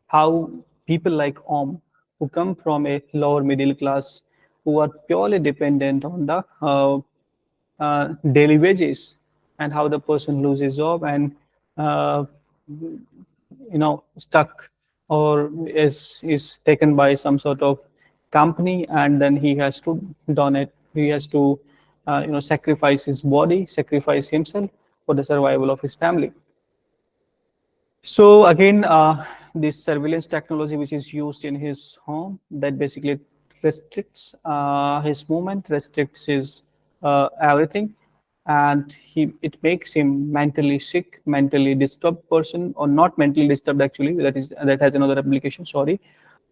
how people like Om, who come from a lower middle class, who are purely dependent on the daily wages, and how the person loses job and uh, stuck, or is taken by some sort of company, and then he has to donate, he has to sacrifice his body, sacrifice himself for the survival of his family. So again, this surveillance technology which is used in his home, that basically restricts his movement, restricts his everything, and it makes him mentally sick, mentally disturbed person, or not mentally disturbed actually. That has another application. Sorry,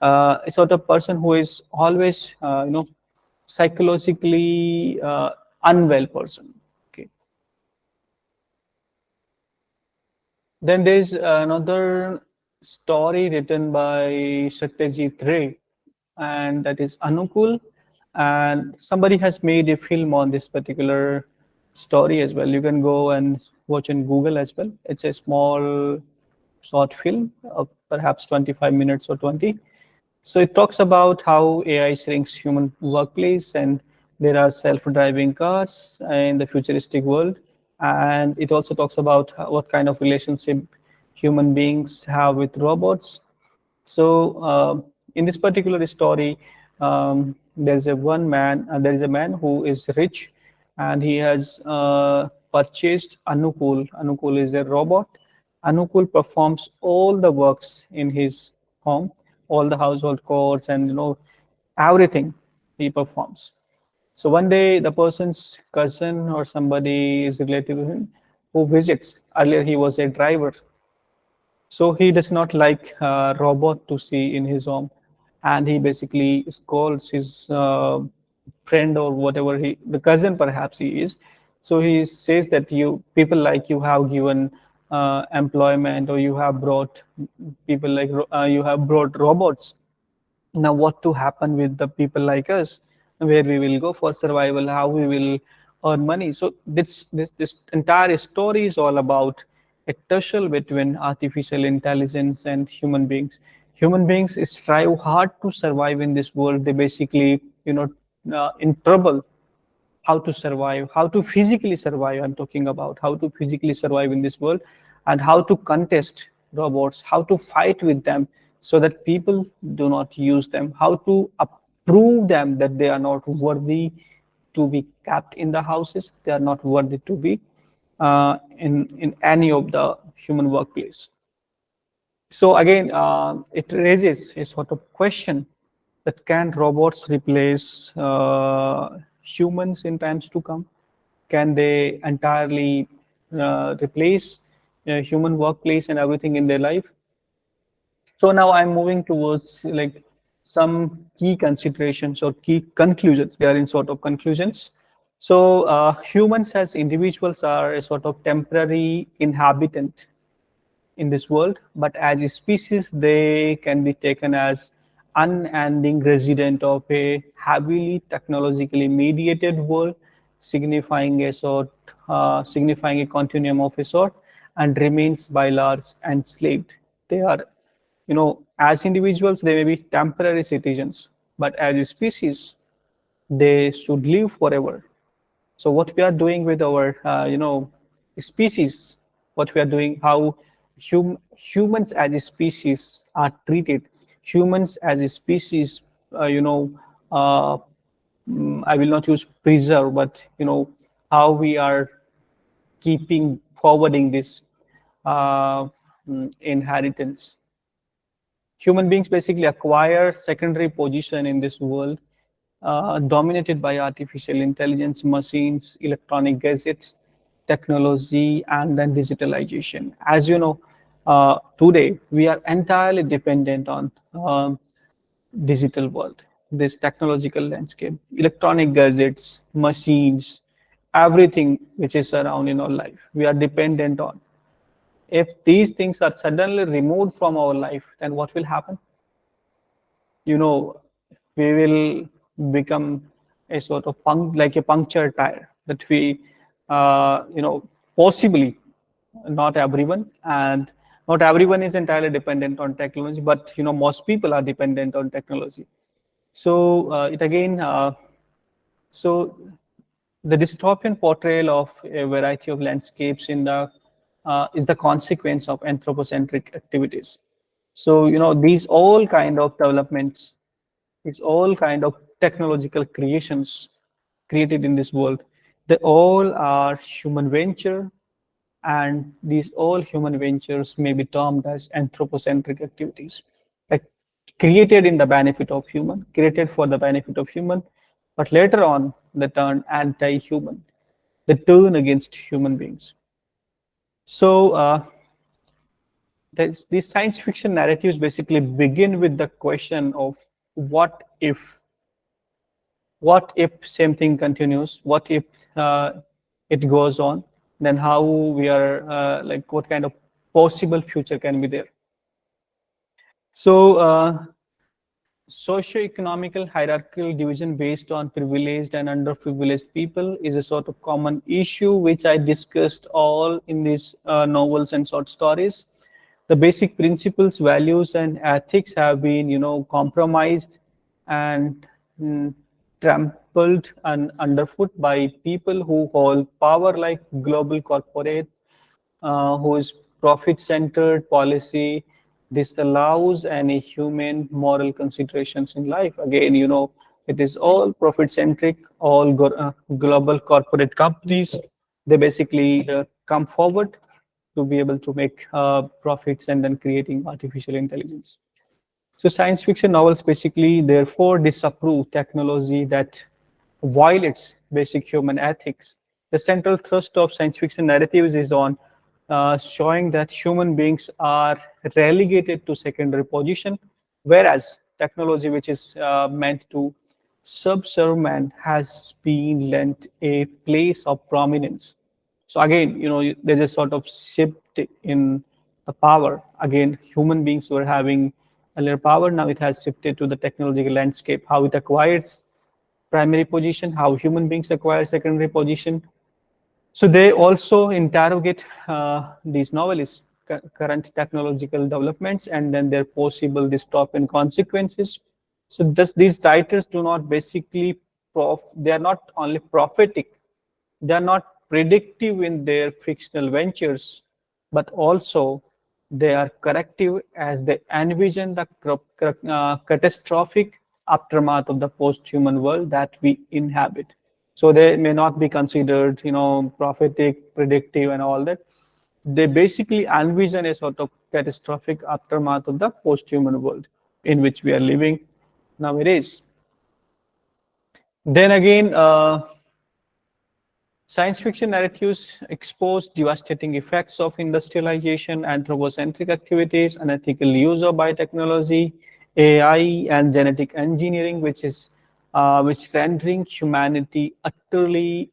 a sort of person who is always psychologically unwell person. Okay. Then there's another story written by Satyajit Ray, and that is Anukul. And somebody has made a film on this particular story as well. You can go and watch in Google as well. It's a small short film of perhaps 25 minutes or 20. So it talks about how AI shrinks human workplace, and there are self-driving cars in the futuristic world. And it also talks about what kind of relationship human beings have with robots. So in this particular story, there is a man who is rich, and he has purchased Anukul. Anukul is a robot. Anukul performs all the works in his home, all the household chores, and everything he performs. So one day, the person's cousin or somebody is related to him who visits. Earlier, he was a driver, so he does not like robot to see in his home, and he basically scolds his friend or whatever the cousin perhaps he is. So he says that you people like you have given employment, or you have brought people like you have brought robots. Now what to happen with the people like us, where we will go for survival, how we will earn money. So this entire story is all about a tussle between artificial intelligence and human beings strive hard to survive in this world. They basically in trouble how to survive, how to physically survive. I'm talking about how to physically survive in this world, and how to contest robots, how to fight with them so that people do not use them, how to prove them that they are not worthy to be kept in the houses, they are not worthy to be in any of the human workplace. So again, it raises a sort of question that can robots replace humans in times to come? Can they entirely replace human workplace and everything in their life? So now I'm moving towards like some key considerations or key conclusions. They are in sort of conclusions. So humans as individuals are a sort of temporary inhabitant in this world, but as a species, they can be taken as unending resident of a heavily technologically mediated world, signifying a continuum of a sort, and remains by large enslaved. They are, as individuals, they may be temporary citizens, but as a species, they should live forever. So what we are doing with our species, what we are doing, how humans as a species are treated, humans as a species uh, I will not use preserve, but how we are keeping forwarding this uh, inheritance. Human beings basically acquire secondary position in this world, dominated by artificial intelligence, machines, electronic gadgets, technology, and then digitalization. As you know, today we are entirely dependent on digital world, this technological landscape, electronic gadgets, machines, everything which is around in our life, we are dependent on. If these things are suddenly removed from our life, then what will happen? We will become a sort of like a puncture tire that we, possibly not everyone, and not everyone is entirely dependent on technology, but most people are dependent on technology. So it again, so the dystopian portrayal of a variety of landscapes in the is the consequence of anthropocentric activities. So these all kind of developments, it's all kind of technological creations created in this world. They all are human venture, and these all human ventures may be termed as anthropocentric activities, like created in the benefit of human, created for the benefit of human, but later on they turn anti-human. They turn against human beings. So these science fiction narratives basically begin with the question of what if. What if same thing continues? What if it goes on? Then how we are, like, what kind of possible future can be there? So socio-economical hierarchical division based on privileged and underprivileged people is a sort of common issue which I discussed all in these novels and short stories. The basic principles, values, and ethics have been, compromised and mm, trampled and underfoot by people who hold power, like global corporate, whose profit-centered policy disallows any human moral considerations in life. Again, it is all profit-centric, all global corporate companies. They basically come forward to be able to make profits and then creating artificial intelligence. So science fiction novels basically therefore disapprove technology that violates basic human ethics. The central thrust of science fiction narratives is on showing that human beings are relegated to secondary position, whereas technology, which is meant to subserve man, has been lent a place of prominence. So again, there's a sort of shift in the power. Again, human beings were having a little power. Now it has shifted to the technological landscape, how it acquires primary position, how human beings acquire secondary position. So they also interrogate these novelists' current technological developments and then their possible dystopian consequences. So these writers do not basically they are not only prophetic, they are not predictive in their fictional ventures, but also they are corrective as they envision the catastrophic aftermath of the post-human world that we inhabit. So they may not be considered, prophetic, predictive, and all that. They basically envision a sort of catastrophic aftermath of the post-human world in which we are living nowadays. Then again, science fiction narratives expose devastating effects of industrialization, anthropocentric activities, unethical use of biotechnology, AI, and genetic engineering, which rendering humanity utterly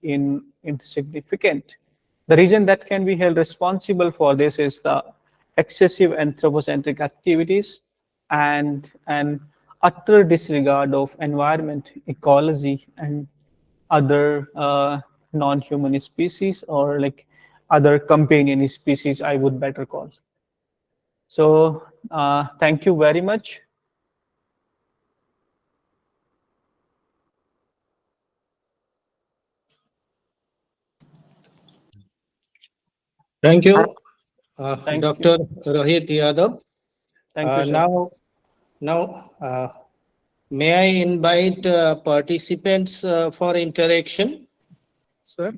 insignificant. The reason that can be held responsible for this is the excessive anthropocentric activities and an utter disregard of environment, ecology, and other non-human species, or like other companion species, I would better call. So thank you very much. Thank you, Thank you. Dr. Rohit Yadav. Thank you, sir. Now, May I invite participants for interaction? Sir,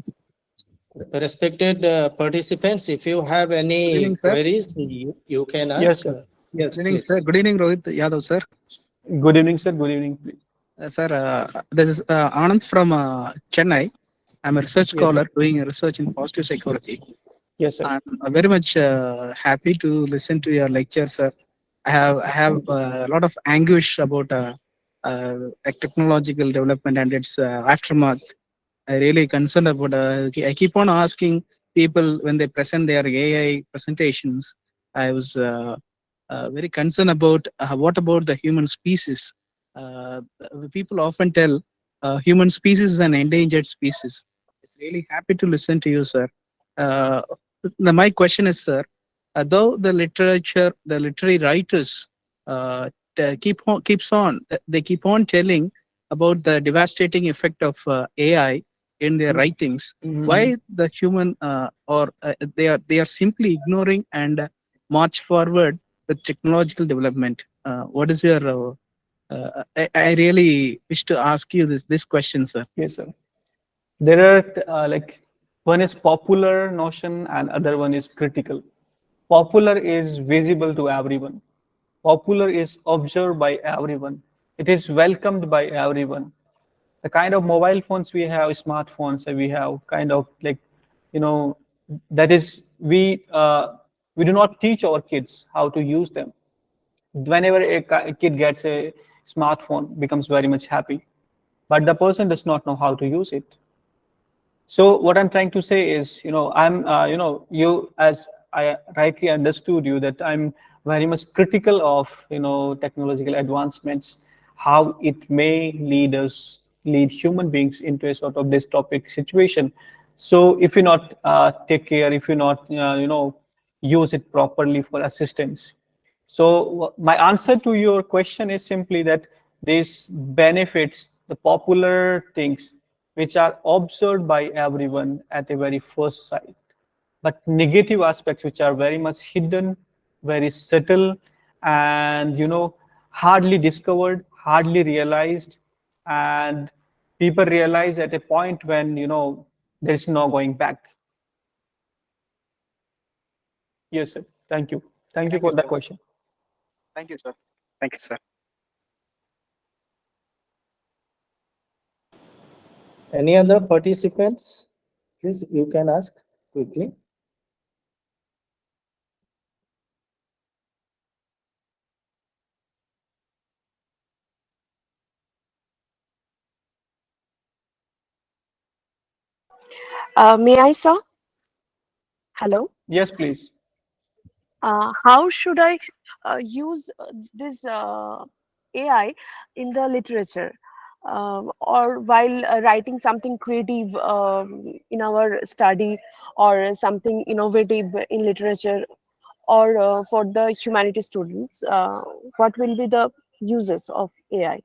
Respected participants, if you have Good any evening, sir. queries, you can ask. Yes, sir. Yes, good evening, please. sir. Good evening, Rohit Yadav, sir. Good evening, sir. Good evening. Please. Sir, this is Anand from Chennai. I'm a research Yes, scholar sir. doing research in positive psychology. Yes, sir. I'm very much happy to listen to your lecture, sir. I have a lot of anguish about like technological development and its aftermath. I really concerned about. I keep on asking people when they present their AI presentations. I was very concerned about what about the human species. The people often tell human species is an endangered species. It's really happy to listen to you, sir. Uh, my question is, sir, though the literature, the literary writers they keep on telling about the devastating effect of AI in their writings. Mhm. Why the human or they are simply ignoring and march forward with technological development? What is your I really wish to ask you this question, sir. Yes, sir. There are like one is popular notion and other one is critical. Popular is visible to everyone. Popular is observed by everyone. It is welcomed by everyone. The kind of mobile phones we have, smartphones that we have, kind of like, you know, that is we do not teach our kids how to use them. Whenever a kid gets a smartphone, becomes very much happy, but the person does not know how to use it. So what I'm trying to say is, you, as I rightly understood you, that I'm very much critical of, technological advancements, how it may lead human beings into a sort of dystopic situation. So if you not take care, if you not, use it properly for assistance. So my answer to your question is simply that this benefits the popular things which are observed by everyone at a very first sight, but negative aspects which are very much hidden, very subtle, and hardly discovered, hardly realized, and people realize at a point when there is no going back. Yes, sir. Thank you. Thank you Thank for you, that sir. question. Thank you, sir. Thank you, sir. Any other participants? Please, you can ask quickly. May I, sir? Hello. Yes, please. How should I use this AI in the literature, or while writing something creative in our study, or something innovative in literature, or for the humanities students? What will be the uses of AI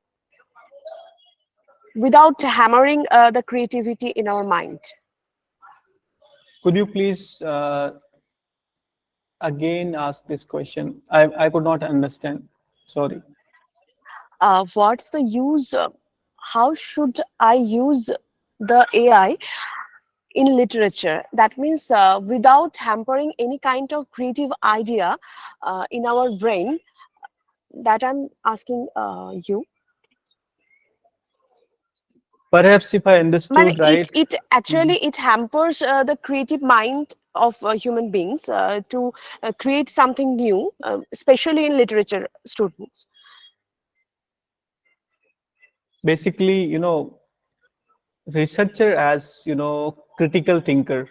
without hammering the creativity in our mind? Could you please again ask this question? I could not understand. Sorry. What's the use? How should I use the AI in literature? That means without hampering any kind of creative idea in our brain. That I'm asking you. Perhaps if I Man, understood it right. it actually it hampers the creative mind of human beings to create something new, especially in literature students. Basically, researcher as critical thinker,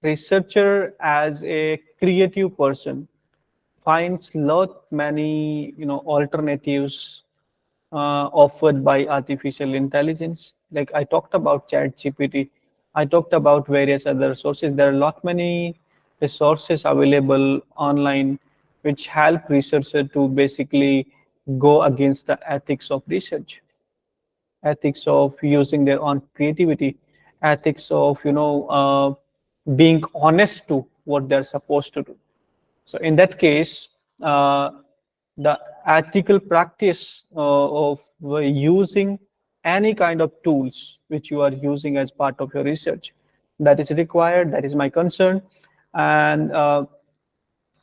researcher as a creative person finds lot many alternatives offered by artificial intelligence. Like I talked about chat gpt, I talked about various other sources. There are lot many resources available online which help researcher to basically go against the ethics of research, ethics of using their own creativity, ethics of being honest to what they're supposed to do. So in that case, the ethical practice of using any kind of tools which you are using as part of your research. That is required. That is my concern. And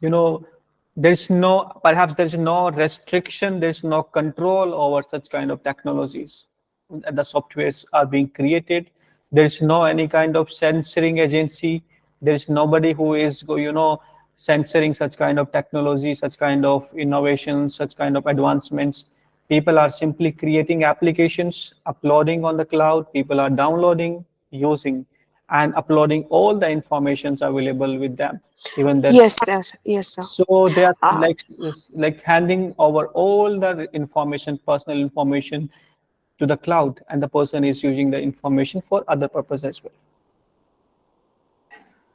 you know, perhaps there's no restriction, there's no control over such kind of technologies. The softwares are being created. There's no any kind of censoring agency. There's nobody who is, censoring such kind of technology, such kind of innovations, such kind of advancements. People are simply creating applications, uploading on the cloud. People are downloading, using, and uploading all the informations available with them. Even their Yes, yes, yes, sir. so they are Uh, like handing over all the information, personal information, to the cloud, and the person is using the information for other purpose as well.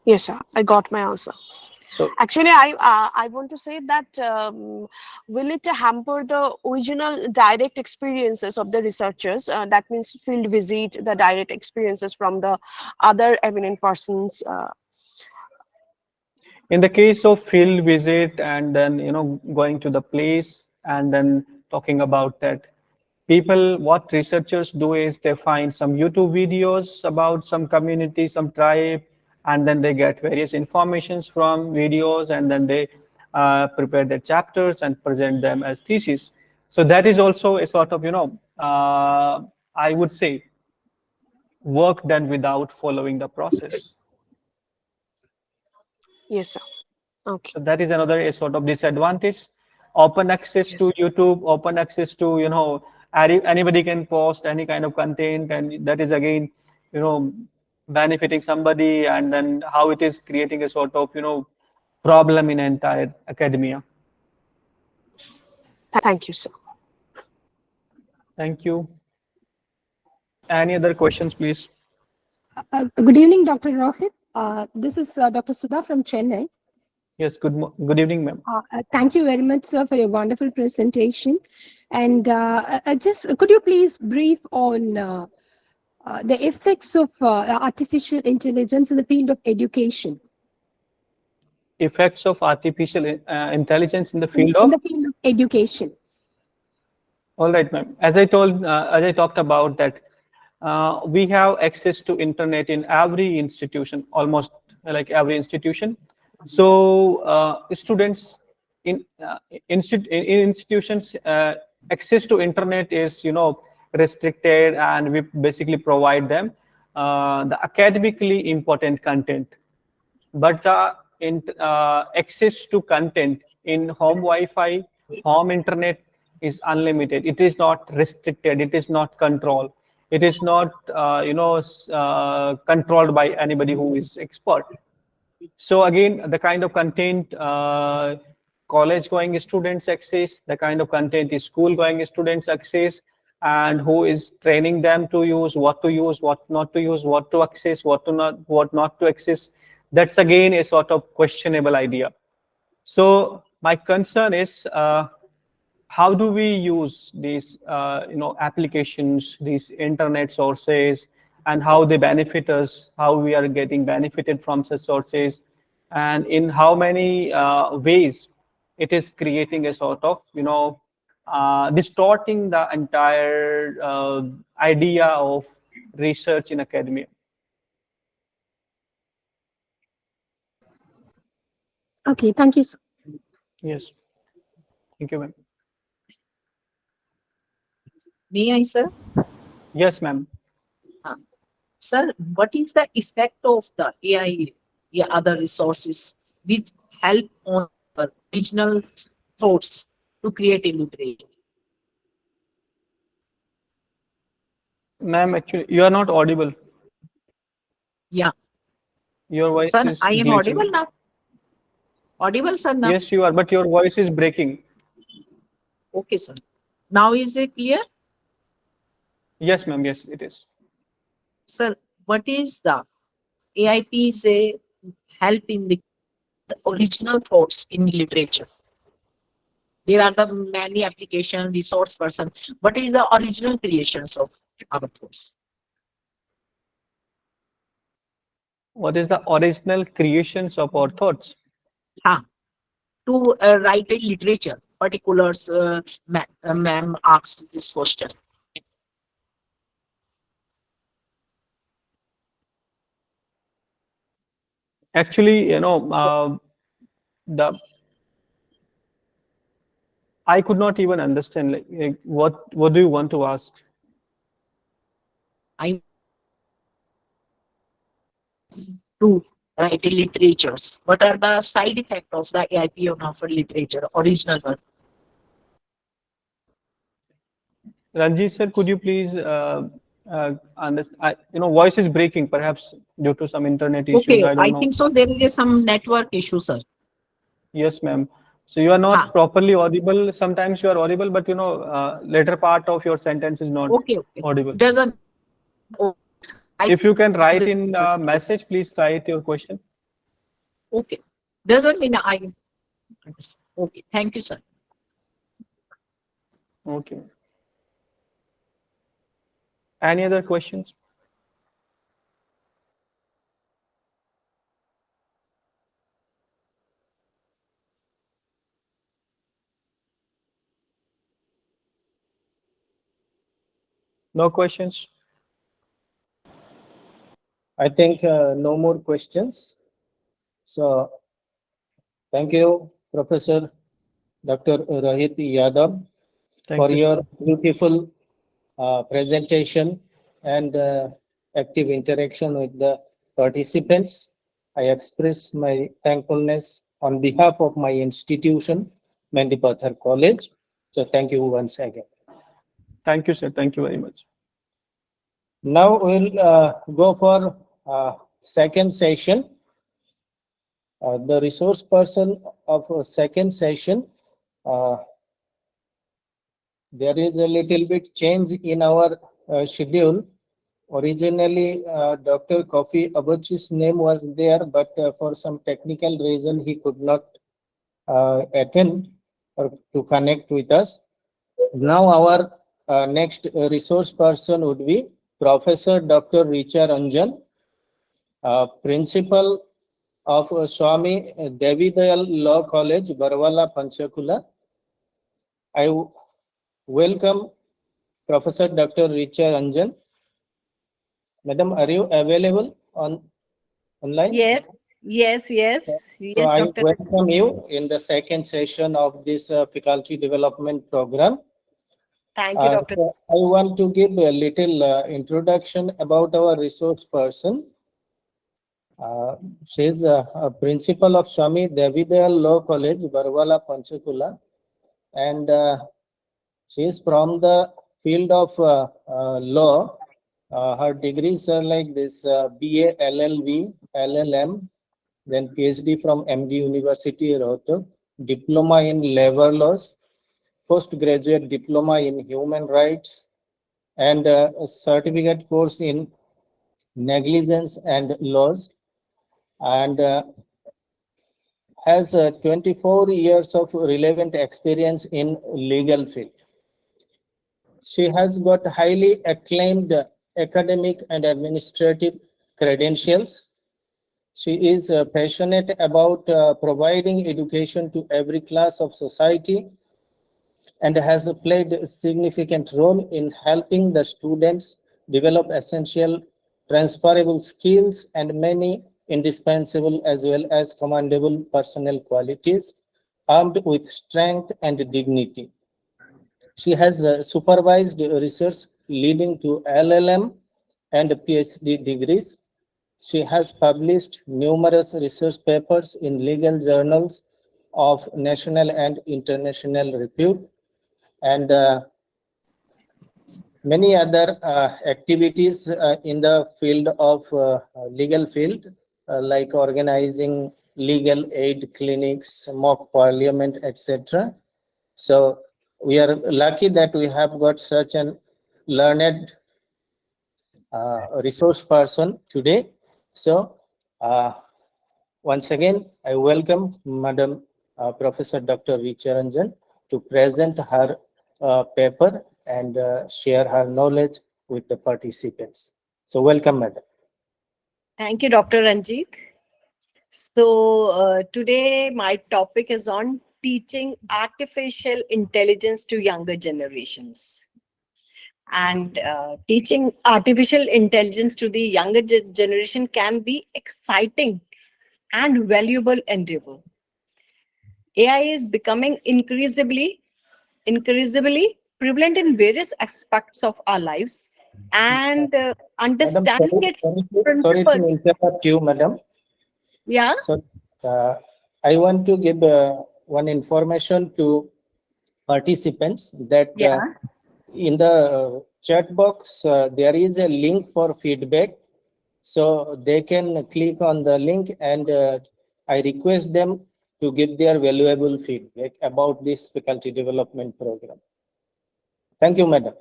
yes, sir. I got my answer. So Actually, I want to say that will it hamper the original direct experiences of the researchers? That means field visit, the direct experiences from the other eminent persons. in the case of field visit and then going to the place and then talking about that, what researchers do is they find some YouTube videos about some community, some tribe, and then they get various informations from videos, and then they prepare their chapters and present them as thesis. So that is also a sort of I would say work done without following the process. Yes, sir. Okay. So that is another a sort of disadvantage. Open access to YouTube, open access to anybody can post any kind of content, and that is again benefiting somebody, and then how it is creating a sort of problem in entire academia. Thank you, sir. Thank you. Any other questions, please? Good evening, Dr. Rohit. This is Dr. Sudha from Chennai. Yes, good evening, ma'am. Thank you very much, sir, for your wonderful presentation. And could you please brief on the effects of artificial intelligence in the field of education? Effects of artificial intelligence in the field In of? the field of education. All right, ma'am. As I talked about that, we have access to internet in every institution, almost like every institution. So students in institutions, access to internet is restricted, and we basically provide them the academically important content. But the access to content in home Wi-Fi, home internet is unlimited. It is not restricted. It is not controlled. It is not controlled by anybody who is expert. So again, the kind of content college-going students access, the kind of content is school-going students access, and who is training them to use, what not to use, what to access, what not to access. That's again a sort of questionable idea. So my concern is how do we use these applications, these internet sources, and how they benefit us, how we are getting benefited from such sources, and in how many ways it is creating a sort of distorting the entire idea of research in academia. Okay, thank you, sir. Yes, thank you, ma'am. May I, sir? Yes, ma'am. Sir, what is the effect of the AI, other resources which help on regional thoughts to create a literature? Ma'am, actually, you are not audible. Yeah. Your voice Sir, is I am glitching. audible now. Audible, sir, now? Yes, you are, but your voice is breaking. Okay, sir. Now is it clear? Yes, ma'am. Yes, it is. Sir, what is the AIP say help in the original thoughts in literature? There are the many application resource person. What is the original creations of our thoughts? What is the original creations of our thoughts? To write a literature, particulars ma'am asked this question? Actually, I could not even understand, like what do you want to ask? I to write literatures. What are the side effects of the AIP on our literature, original one? Ranjit sir, could you please understand? Voice is breaking, perhaps due to some internet issues. Okay, I don't I know. think so. There is some network issue, sir. Yes, ma'am. So you are not Ha. properly audible. Sometimes you are audible, but later part of your sentence is not Okay, okay. audible. Doesn't. Oh, If you can write in message, please write your question. Okay. Doesn't mean I. Okay. Thank you, sir. Okay. Any other questions? No questions? I think no more questions. So thank you, Professor Dr. Rohit Yadav, Thank for you, your sir. beautiful presentation and active interaction with the participants. I express my thankfulness on behalf of my institution, Mendy Pathar College. So thank you once again. Thank you, sir. Thank you very much. Now we'll go for second session. The resource person of second session, there is a little bit change in our schedule. Originally, Dr. Kofi Abachi's name was there, but for some technical reason, he could not attend or to connect with us. Now, our next resource person would be Professor Dr. Richa Ranjan, Principal of Swami Devidayal Law College, Barwala, Panchakula. I welcome Professor Dr. Richa Ranjan. Madam, are you available online? Yes, yes, So yes, I Doctor. welcome you in the second session of this faculty development program. Thank you, Doctor. So I want to give a little introduction about our resource person. She is a principal of Swami Devidayal Law College, Barwala, Panchakula, and she is from the field of law. Her degrees are like this: BA, LLB, LLM, then PhD from MD University, Rohtak, diploma in labor laws, postgraduate diploma in human rights, and a certificate course in negligence and laws, and has 24 years of relevant experience in legal field. She has got highly acclaimed academic and administrative credentials. She is passionate about providing education to every class of society and has played a significant role in helping the students develop essential transferable skills and many indispensable as well as commendable personal qualities, armed with strength and dignity. She has supervised research leading to LLM and PhD degrees. She has published numerous research papers in legal journals of national and international repute, and many other activities in the field of legal field, like organizing legal aid clinics, mock parliament, etc. So we are lucky that we have got such an learned resource person today. So once again, I welcome Madam Professor Dr. Richa Ranjan to present her paper and share her knowledge with the participants. So welcome, Madam. Thank you, Dr. Ranjit. So today my topic is on teaching artificial intelligence to younger generations. And teaching artificial intelligence to the younger generation can be exciting and valuable endeavor. AI is becoming increasingly prevalent in various aspects of our lives, and Madam, understanding its sorry to principles. interrupt you, madam. Yeah. So, I want to give one information to participants that Yeah. in the chat box, there is a link for feedback. So they can click on the link, and I request them to give their valuable feedback about this faculty development program. Thank you, madam.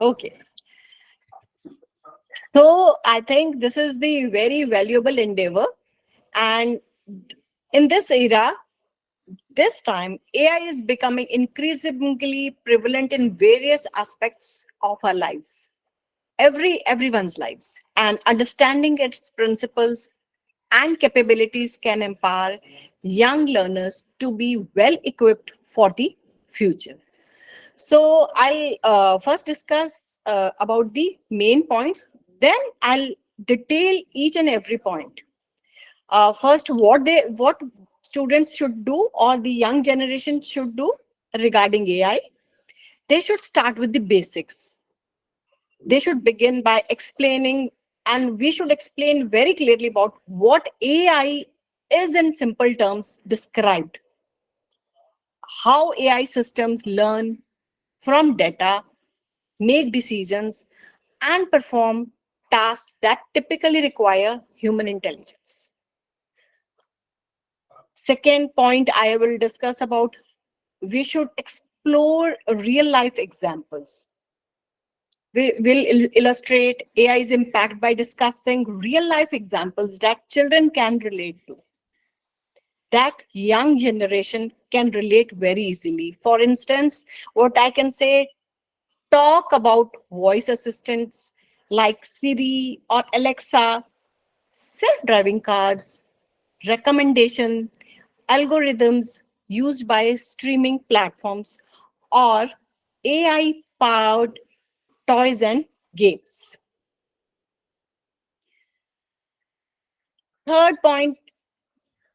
Okay. So I think this is the very valuable endeavor. And in this era, this time, AI is becoming increasingly prevalent in various aspects of our lives, everyone's lives. And understanding its principles and capabilities can empower young learners to be well equipped for the future. So I'll first discuss about the main points, then I'll detail each and every point. First, what students should do, or the young generation should do regarding AI. They should start with the basics. They should begin by explaining, and we should explain very clearly about what AI is in simple terms described, how AI systems learn from data, make decisions, and perform tasks that typically require human intelligence. Second point I will discuss about, we should explore real life examples. We will illustrate AI's impact by discussing real life examples that children can relate to, that young generation can relate very easily. For instance, what I can say, talk about voice assistants like Siri or Alexa, self-driving cars, recommendation, algorithms used by streaming platforms, or AI-powered toys and games. Third point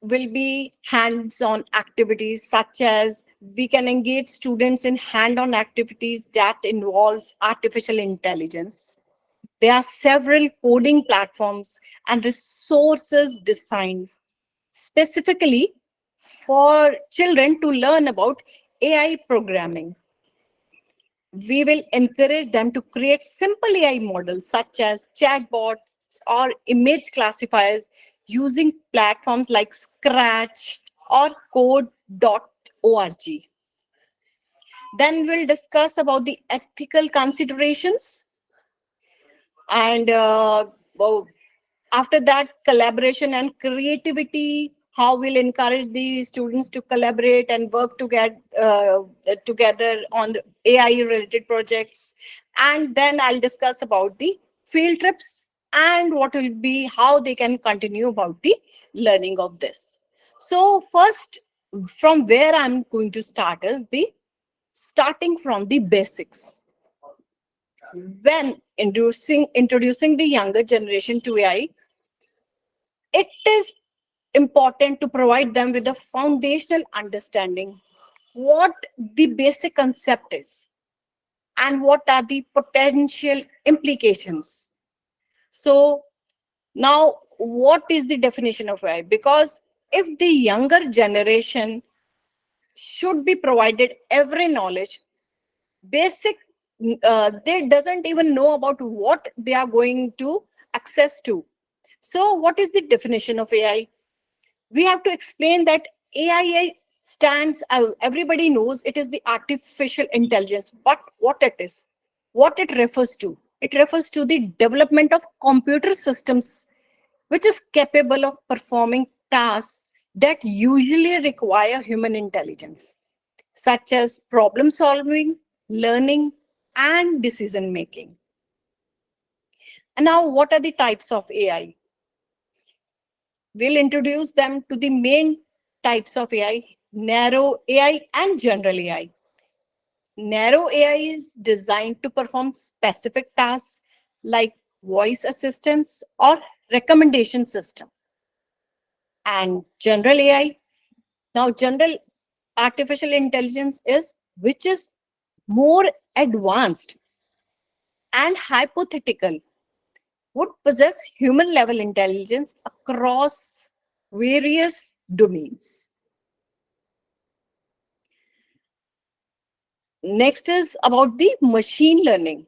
will be hands-on activities, such as we can engage students in hand-on activities that involves artificial intelligence. There are several coding platforms and resources designed specifically for children to learn about AI programming. We will encourage them to create simple AI models such as chatbots or image classifiers using platforms like Scratch or code.org. Then we'll discuss about the ethical considerations, and after that, collaboration and creativity, how we'll encourage the students to collaborate and work together on AI related projects. And then I'll discuss about the field trips and what will be, how they can continue about the learning of this. So first, from where I'm going to start is the starting from the basics. When introducing the younger generation to AI, it is important to provide them with a foundational understanding what the basic concept is and what are the potential implications. So now, what is the definition of AI? Because if the younger generation should be provided every knowledge, basic, they doesn't even know about what they are going to access to. So what is the definition of AI? We have to explain that AI stands, everybody knows it is the artificial intelligence, but what it is, what it refers to, it refers to the development of computer systems which is capable of performing tasks that usually require human intelligence, such as problem solving, learning, and decision making. And now, what are the types of AI? We'll introduce them to the main types of AI. narrow AI and general AI. Narrow AI is designed to perform specific tasks like voice assistance or recommendation system. And general AI, now general artificial intelligence is which is more advanced and hypothetical, would possess human level intelligence across various domains. Next is about the machine learning.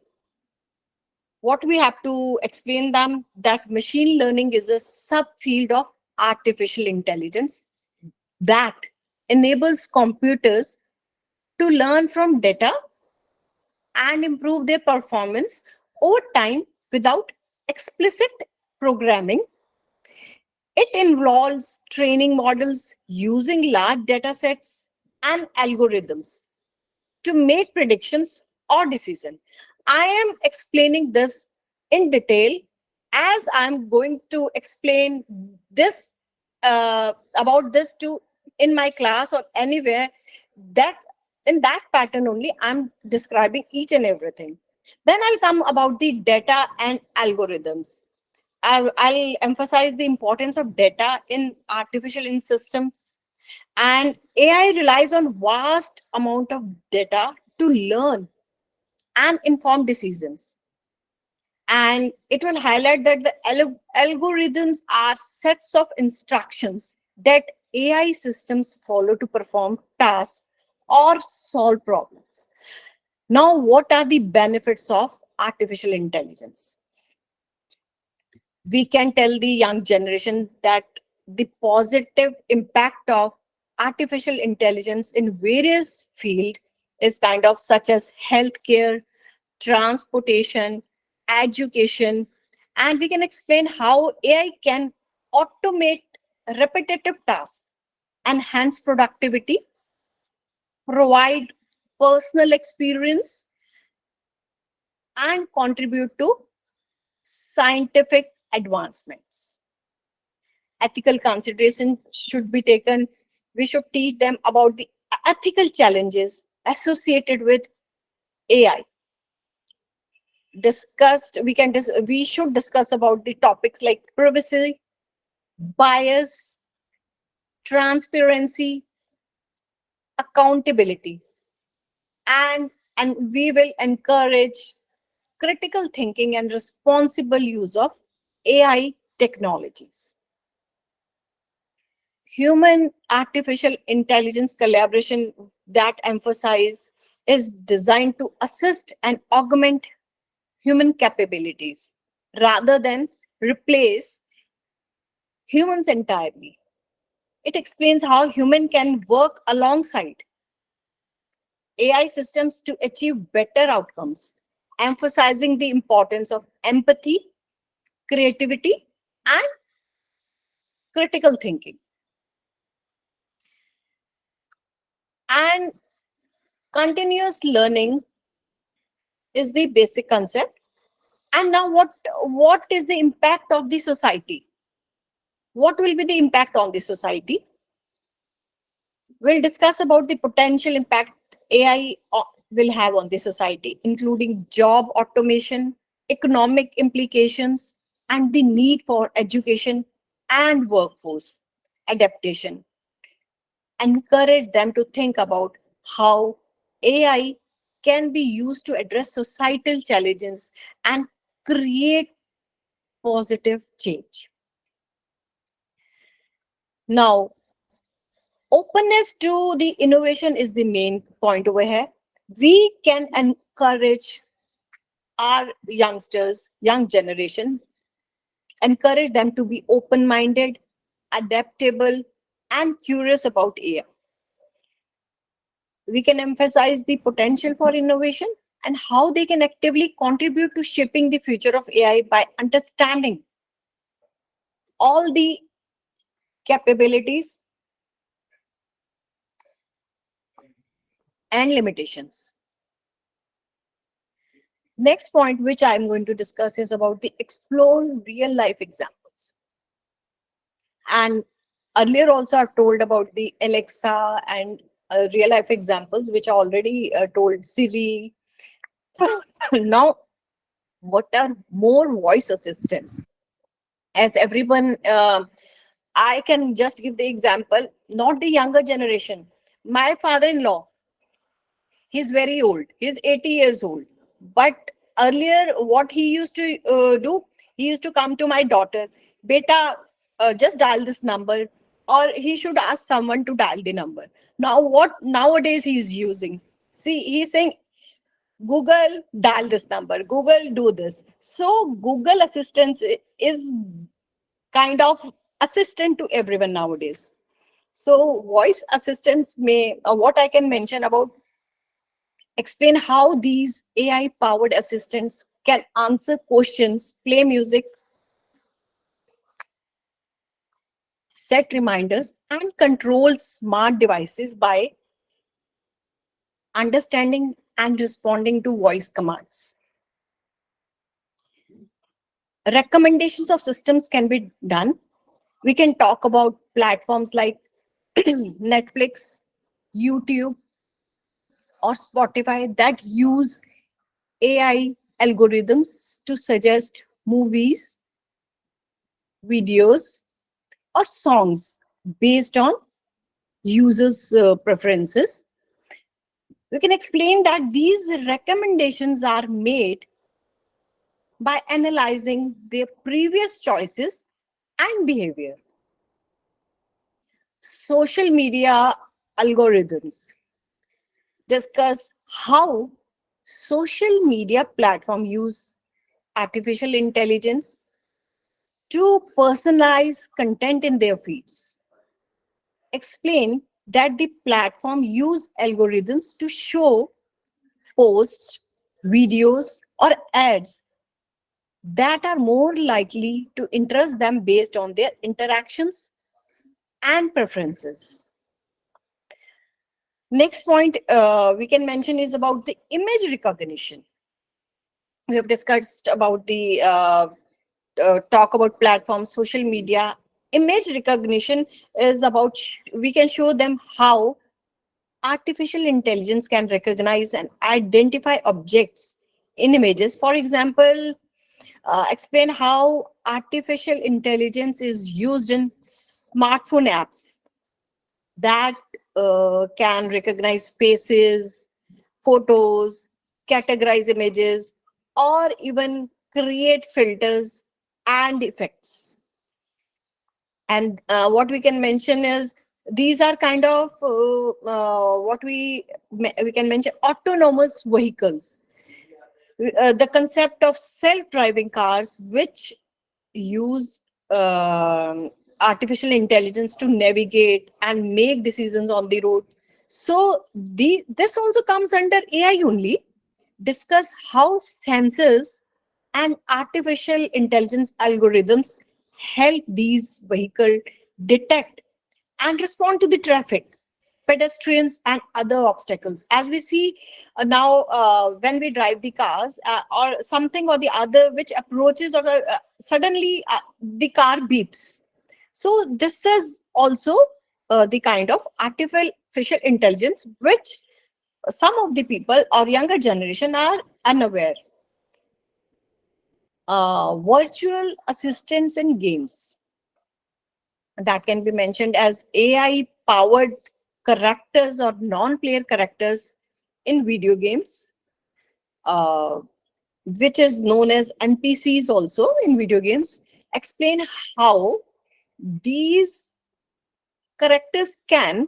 What we have to explain them that machine learning is a subfield of artificial intelligence that enables computers to learn from data and improve their performance over time without explicit programming. It involves training models using large data sets and algorithms to make predictions or decisions. I am explaining this in detail as I'm going to explain this about this to in my class or anywhere. That's in that pattern only I'm describing each and everything. Then I'll come about the data and algorithms. I'll emphasize the importance of data in artificial in systems. And AI relies on vast amount of data to learn and inform decisions. And it will highlight that the algorithms are sets of instructions that AI systems follow to perform tasks or solve problems. Now, what are the benefits of artificial intelligence? We can tell the young generation that the positive impact of artificial intelligence in various fields is kind of such as healthcare, transportation, education, and we can explain how AI can automate repetitive tasks, enhance productivity, provide personal experience, and contribute to scientific advancements. Ethical consideration should be taken. We should teach them about the ethical challenges associated with AI. We should discuss about the topics like privacy, bias, transparency, accountability, and we will encourage critical thinking and responsible use of AI technologies. Human artificial intelligence collaboration that emphasize is designed to assist and augment human capabilities rather than replace humans entirely. It explains how human can work alongside AI systems to achieve better outcomes, emphasizing the importance of empathy, creativity, and critical thinking. And continuous learning is the basic concept. And now what is the impact of the society? What will be the impact on the society? We'll discuss about the potential impact AI will have on the society, including job automation, economic implications, and the need for education and workforce adaptation. Encourage them to think about how AI can be used to address societal challenges and create positive change. Now, openness to the innovation is the main point over here. We can encourage our youngsters, young generation, encourage them to be open-minded, adaptable, and curious about AI. We can emphasize the potential for innovation and how they can actively contribute to shaping the future of AI by understanding all the capabilities and limitations. Next point which I'm going to discuss is about the explore real life examples. And Earlier also I've told about the Alexa and real life examples, which I already told Siri. Now, what are more voice assistants? As everyone, I can just give the example, not the younger generation. My father-in-law, he's very old, he's 80 years old. But earlier, what he used to do, he used to come to my daughter, Beta, just dial this number, or he should ask someone to dial the number. Now, what nowadays he's using? See, he's saying, Google, dial this number, Google, do this. So, Google Assistance is kind of assistant to everyone nowadays. So voice assistants may, what I can mention about, explain how these AI powered assistants can answer questions, play music, set reminders, and control smart devices by understanding and responding to voice commands. Recommendations of systems can be done. We can talk about platforms like Netflix, YouTube, or Spotify that use AI algorithms to suggest movies, videos, or songs based on users' preferences. We can explain that these recommendations are made by analyzing their previous choices and behavior. Social media algorithms discuss how social media platforms use artificial intelligence to personalize content in their feeds. Explain that the platform use algorithms to show posts, videos, or ads that are more likely to interest them based on their interactions and preferences. Next point we can mention is about the image recognition. We have discussed about the talk about platforms, social media. Image recognition is about, we can show them how artificial intelligence can recognize and identify objects in images. For example, explain how artificial intelligence is used in smartphone apps that can recognize faces, photos, categorize images, or even create filters and effects. And what we can mention is, these are kind of what we can mention autonomous vehicles. The concept of self-driving cars, which use artificial intelligence to navigate and make decisions on the road. So this also comes under AI only. Discuss how sensors and artificial intelligence algorithms help these vehicles detect and respond to the traffic, pedestrians, and other obstacles. As we see now, when we drive the cars or something or the other which approaches, or suddenly the car beeps. So this is also the kind of artificial intelligence which some of the people or younger generation are unaware. Virtual assistants in games, that can be mentioned as AI powered characters or non-player characters in video games, which is known as NPCs also in video games. Explain how these characters can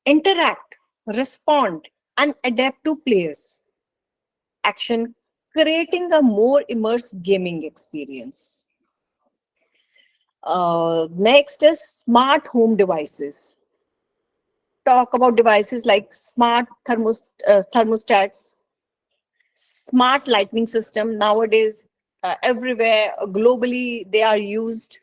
interact, respond, and adapt to players' action, creating a more immersive gaming experience. Next is smart home devices. Talk about devices like smart thermostats, smart lighting system. Nowadays, everywhere globally, they are used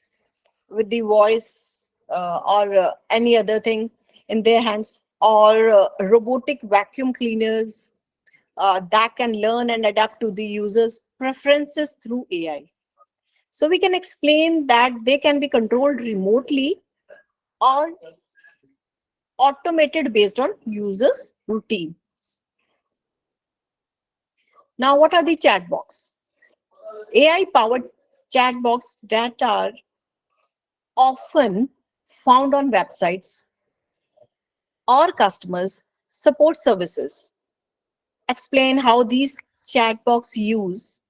with the voice or any other thing in their hands, or robotic vacuum cleaners that can learn and adapt to the user's preferences through AI. So we can explain that they can be controlled remotely or automated based on users' routines. Now, what are the chatbots? AI-powered chatbots that are often found on websites or customers support services. Explain how these chatbots use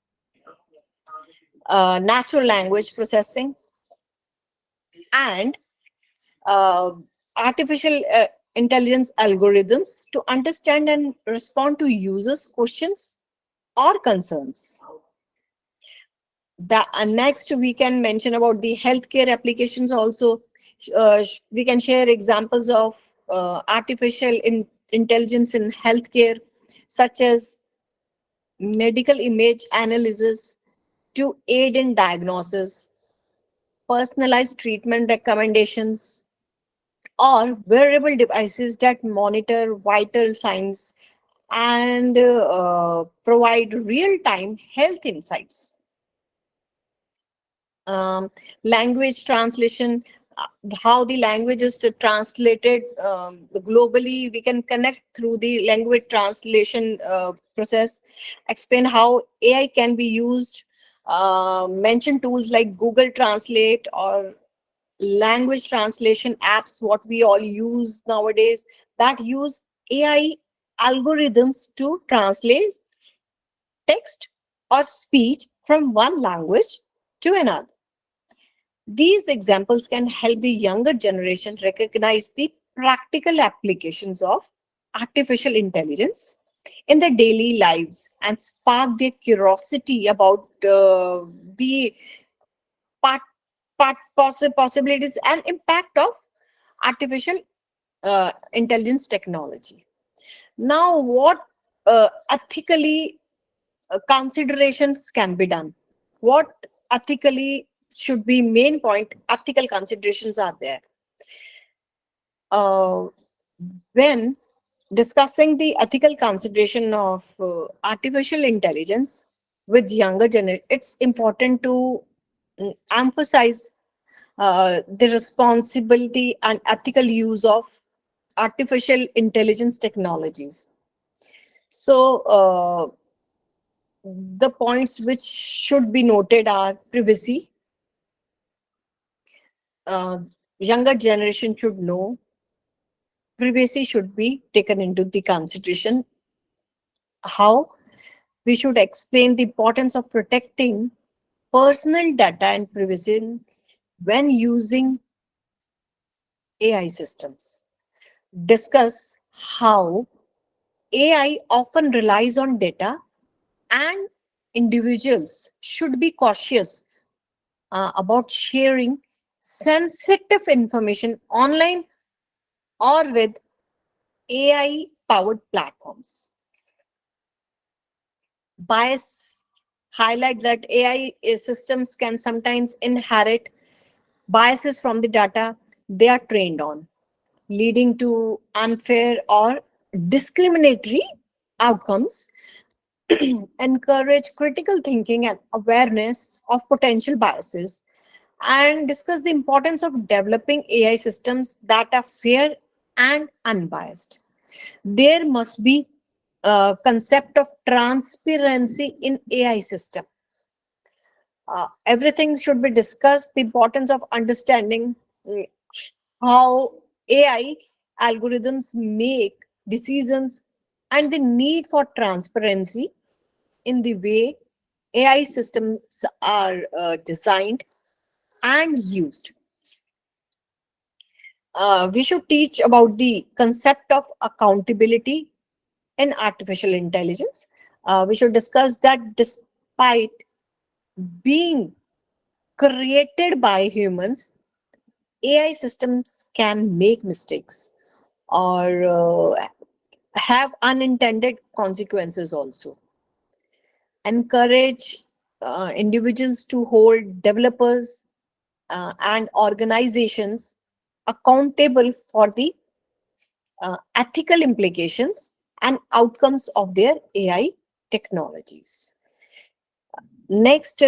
natural language processing and uh, artificial intelligence algorithms to understand and respond to users' questions or concerns. Next, we can mention about the healthcare applications also. We can share examples of artificial intelligence in healthcare, such as medical image analysis to aid in diagnosis, personalized treatment recommendations, or wearable devices that monitor vital signs and provide real-time health insights. Language translation, how the language is translated globally. We can connect through the language translation process. Explain how AI can be used. Mention tools like Google Translate or language translation apps, what we all use nowadays, that use AI algorithms to translate text or speech from one language to another. These examples can help the younger generation recognize the practical applications of artificial intelligence in their daily lives and spark their curiosity about the part, possibilities and impact of artificial intelligence technology. Now, what ethically considerations can be done? What ethically should be main point ethical considerations are there? When discussing the ethical consideration of artificial intelligence with younger generation, it's important to emphasize the responsibility and ethical use of artificial intelligence technologies. So, the points which should be noted are privacy. Younger generation should know privacy should be taken into the consideration. How we should explain the importance of protecting personal data and privacy when using AI systems. Discuss how AI often relies on data and individuals should be cautious about sharing sensitive information online or with AI powered platforms. Bias, highlight that AI systems can sometimes inherit biases from the data they are trained on, leading to unfair or discriminatory outcomes. Encourage critical thinking and awareness of potential biases, and discuss the importance of developing AI systems that are fair and unbiased. There must be a concept of transparency in AI system. Everything should be discussed, the importance of understanding how AI algorithms make decisions and the need for transparency in the way AI systems are designed and used. We should teach about the concept of accountability in artificial intelligence. We should discuss that despite being created by humans, AI systems can make mistakes or have unintended consequences also. Encourage individuals to hold developers and organizations accountable for the ethical implications and outcomes of their AI technologies. Next,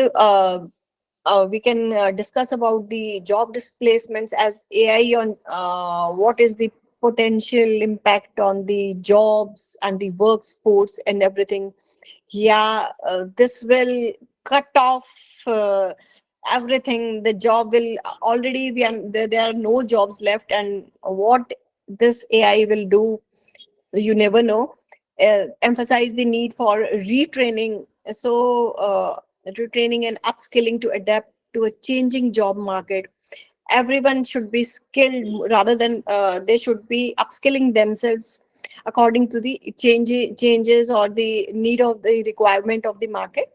we can discuss about the job displacements as AI on what is the potential impact on the jobs and the workforce and everything. Yeah, this will cut off everything. The job will already be, there are no jobs left, and what this AI will do, you never know. Emphasize the need for retraining. So, retraining and upskilling to adapt to a changing job market. Everyone should be skilled rather than they should be upskilling themselves according to the changes or the need of the requirement of the market.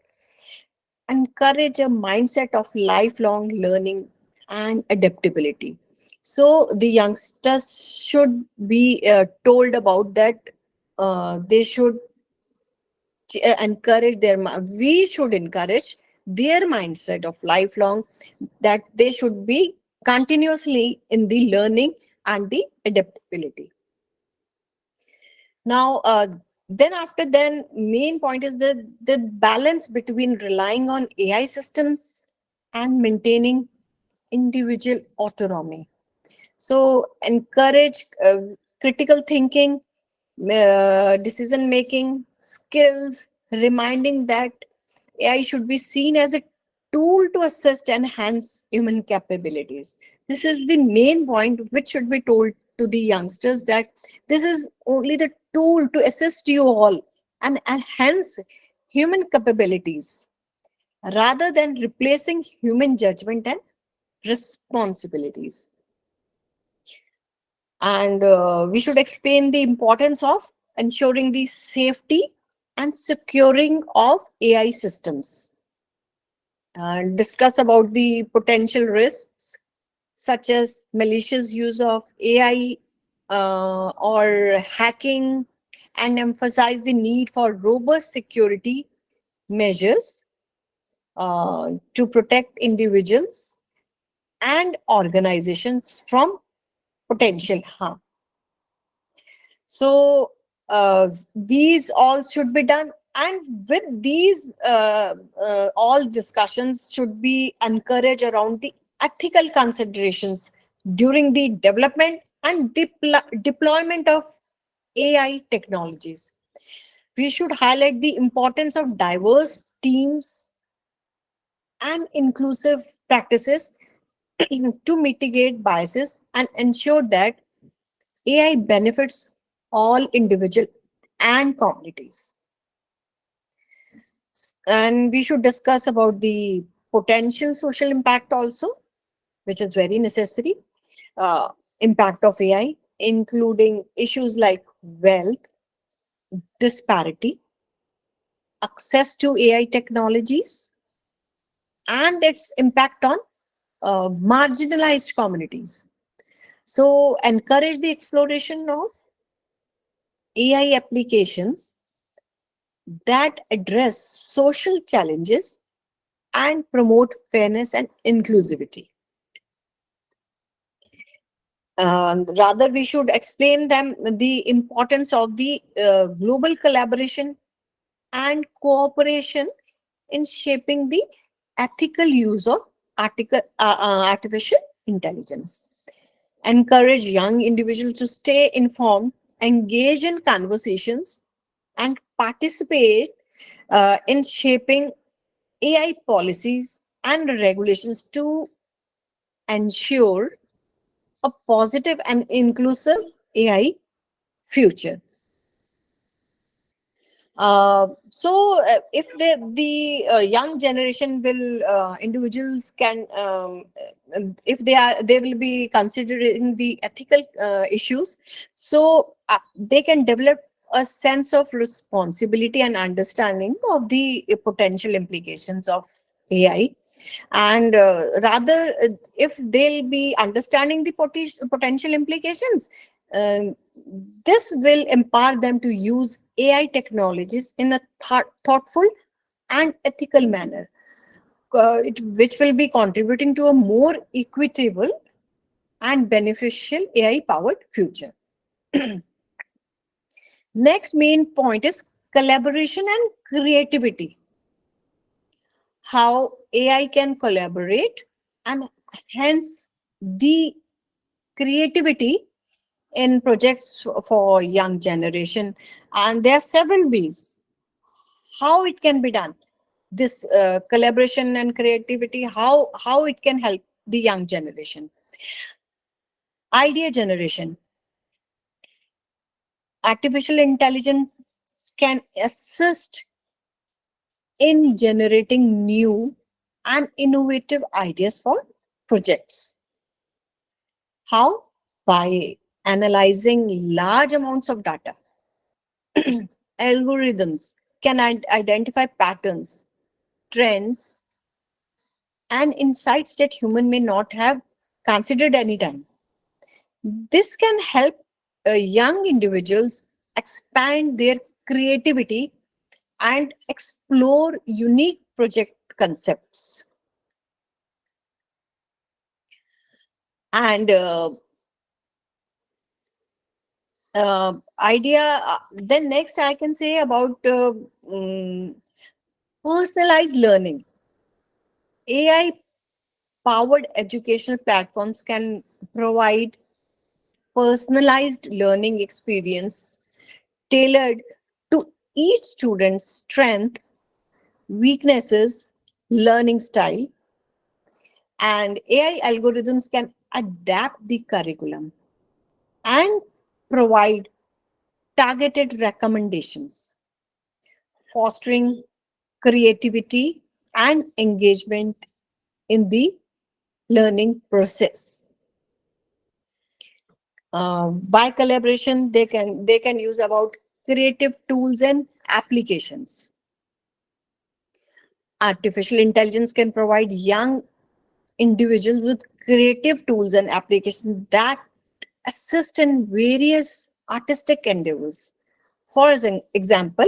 Encourage a mindset of lifelong learning and adaptability. So the youngsters should be told about that. They should encourage we should encourage their mindset of lifelong, that they should be continuously in the learning and the adaptability. Now, then main point is the balance between relying on AI systems and maintaining individual autonomy. So encourage critical thinking, decision making skills, reminding that AI should be seen as a tool to assist and enhance human capabilities. This is the main point which should be told to the youngsters, that this is only the tool to assist you all and enhance human capabilities rather than replacing human judgment and responsibilities. And we should explain the importance of ensuring the safety and securing of AI systems. Discuss about the potential risks such as malicious use of AI or hacking, and emphasize the need for robust security measures to protect individuals and organizations from potential harm. So these all should be done, and with these all discussions should be encouraged around the ethical considerations during the development and deployment of AI technologies. We should highlight the importance of diverse teams and inclusive practices to mitigate biases and ensure that AI benefits all individuals and communities. And we should discuss about the potential social impact also, which is very necessary. Impact of AI, including issues like wealth, disparity, access to AI technologies, and its impact on marginalized communities. So encourage the exploration of AI applications that address social challenges and promote fairness and inclusivity. Rather, we should explain them the importance of the global collaboration and cooperation in shaping the ethical use of artificial intelligence. Encourage young individuals to stay informed, engage in conversations, and participate in shaping AI policies and regulations to ensure a positive and inclusive AI future. If the young generation will individuals can if they will be considering the ethical issues, so they can develop a sense of responsibility and understanding of the potential implications of AI. And rather, if they'll be understanding the potential implications, this will empower them to use AI technologies in a thoughtful and ethical manner, which will be contributing to a more equitable and beneficial AI-powered future. Next main point is collaboration and creativity. How AI can collaborate and hence the creativity in projects for young generation. And there are several ways how it can be done. This collaboration and creativity, how it can help the young generation. Idea generation. Artificial intelligence can assist in generating new and innovative ideas for projects. How? By analyzing large amounts of data. Algorithms can identify patterns, trends, and insights that human may not have considered any time. This can help young individuals expand their creativity and explore unique project concepts. And then next I can say about personalized learning. AI powered educational platforms can provide personalized learning experience tailored to each student's strength, weaknesses, learning style, and AI algorithms can adapt the curriculum and provide targeted recommendations, fostering creativity and engagement in the learning process. By collaboration, they can use about creative tools and applications. Artificial intelligence can provide young individuals with creative tools and applications that assist in various artistic endeavors. For example,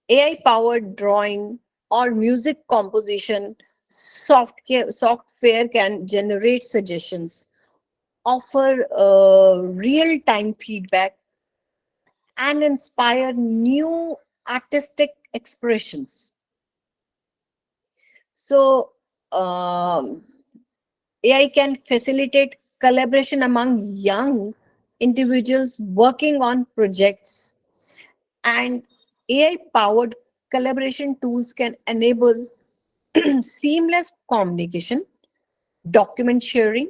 AI-powered drawing or music composition software can generate suggestions, offer real-time feedback, and inspire new artistic expressions. So, AI can facilitate collaboration among young individuals working on projects, and AI-powered collaboration tools can enable seamless communication, document sharing,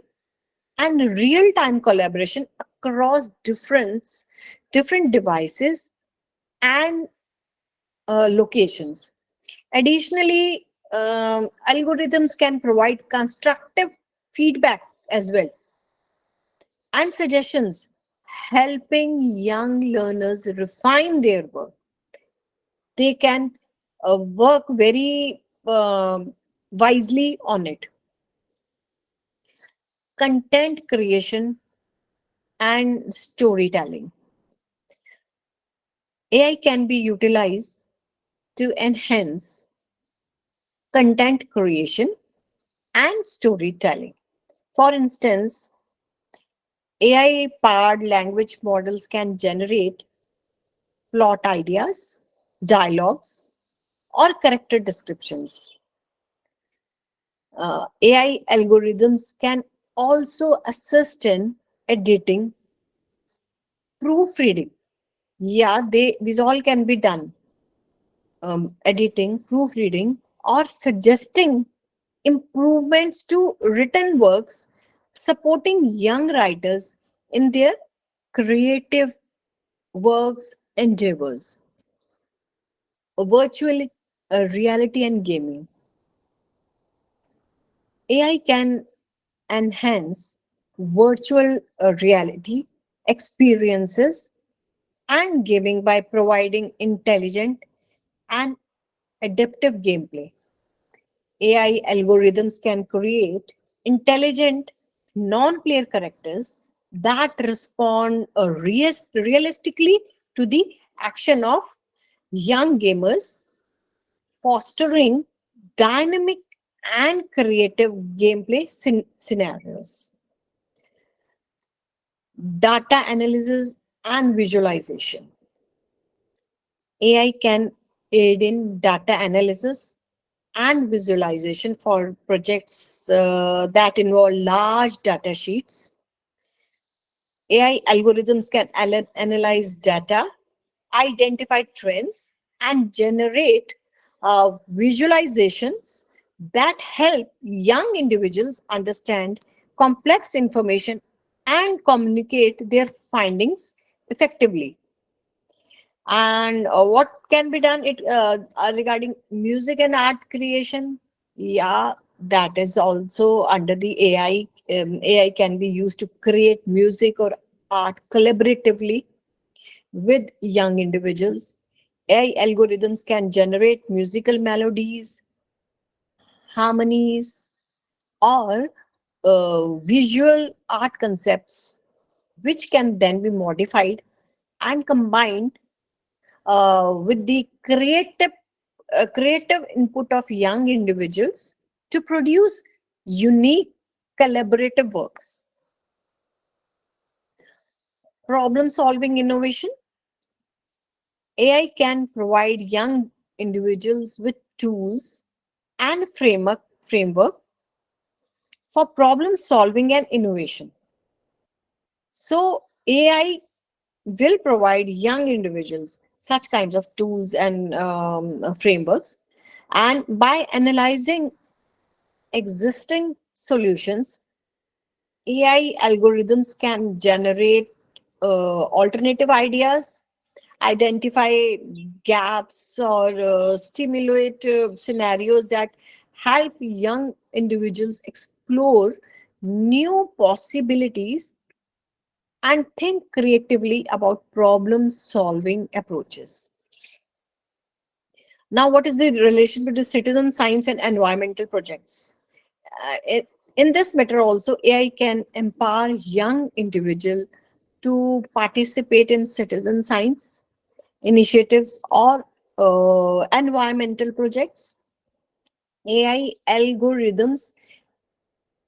and real-time collaboration across different devices and locations. Additionally, algorithms can provide constructive feedback as well and suggestions, helping young learners refine their work. They can work very wisely on it. Content creation and storytelling. AI can be utilized to enhance content creation and storytelling. For instance, AI-powered language models can generate plot ideas, dialogues, or character descriptions. AI algorithms can also assist in editing, proofreading. Yeah, these all can be done. Editing, proofreading, or suggesting improvements to written works, supporting young writers in their creative works endeavors. Virtual reality and gaming. AI can enhance virtual reality experiences and gaming by providing intelligent and adaptive gameplay. AI algorithms can create intelligent non-player characters that respond realistically to the action of young gamers, fostering dynamic and creative gameplay scenarios. Data analysis and visualization. AI can aid in data analysis, and visualization for projects that involve large data sheets. AI algorithms can analyze data, identify trends, and generate visualizations that help young individuals understand complex information and communicate their findings effectively. And what can be done regarding music and art creation? Yeah, that is also under the AI. AI can be used to create music or art collaboratively with young individuals. AI algorithms can generate musical melodies, harmonies, or visual art concepts, which can then be modified and combined with the creative input of young individuals to produce unique collaborative works. Problem solving innovation. AI can provide young individuals with tools and framework for problem solving and innovation. So AI will provide young individuals such kinds of tools and frameworks, and by analyzing existing solutions, AI algorithms can generate alternative ideas, identify gaps, or stimulate scenarios that help young individuals explore new possibilities and think creatively about problem solving approaches. Now, what is the relation between citizen science and environmental projects? In this matter also, AI can empower young individuals to participate in citizen science initiatives or environmental projects. AI algorithms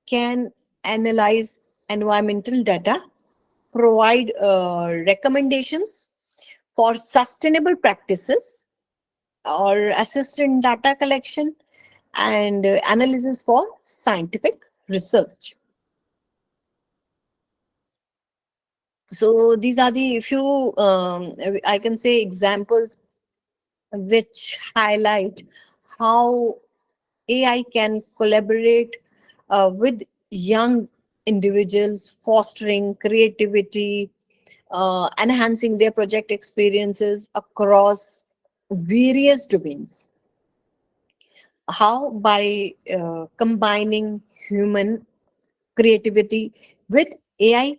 can analyze environmental data, provide recommendations for sustainable practices, or assist in data collection and analysis for scientific research. So these are the few, I can say, examples which highlight how AI can collaborate with young individuals, fostering creativity, enhancing their project experiences across various domains. How? By combining human creativity with AI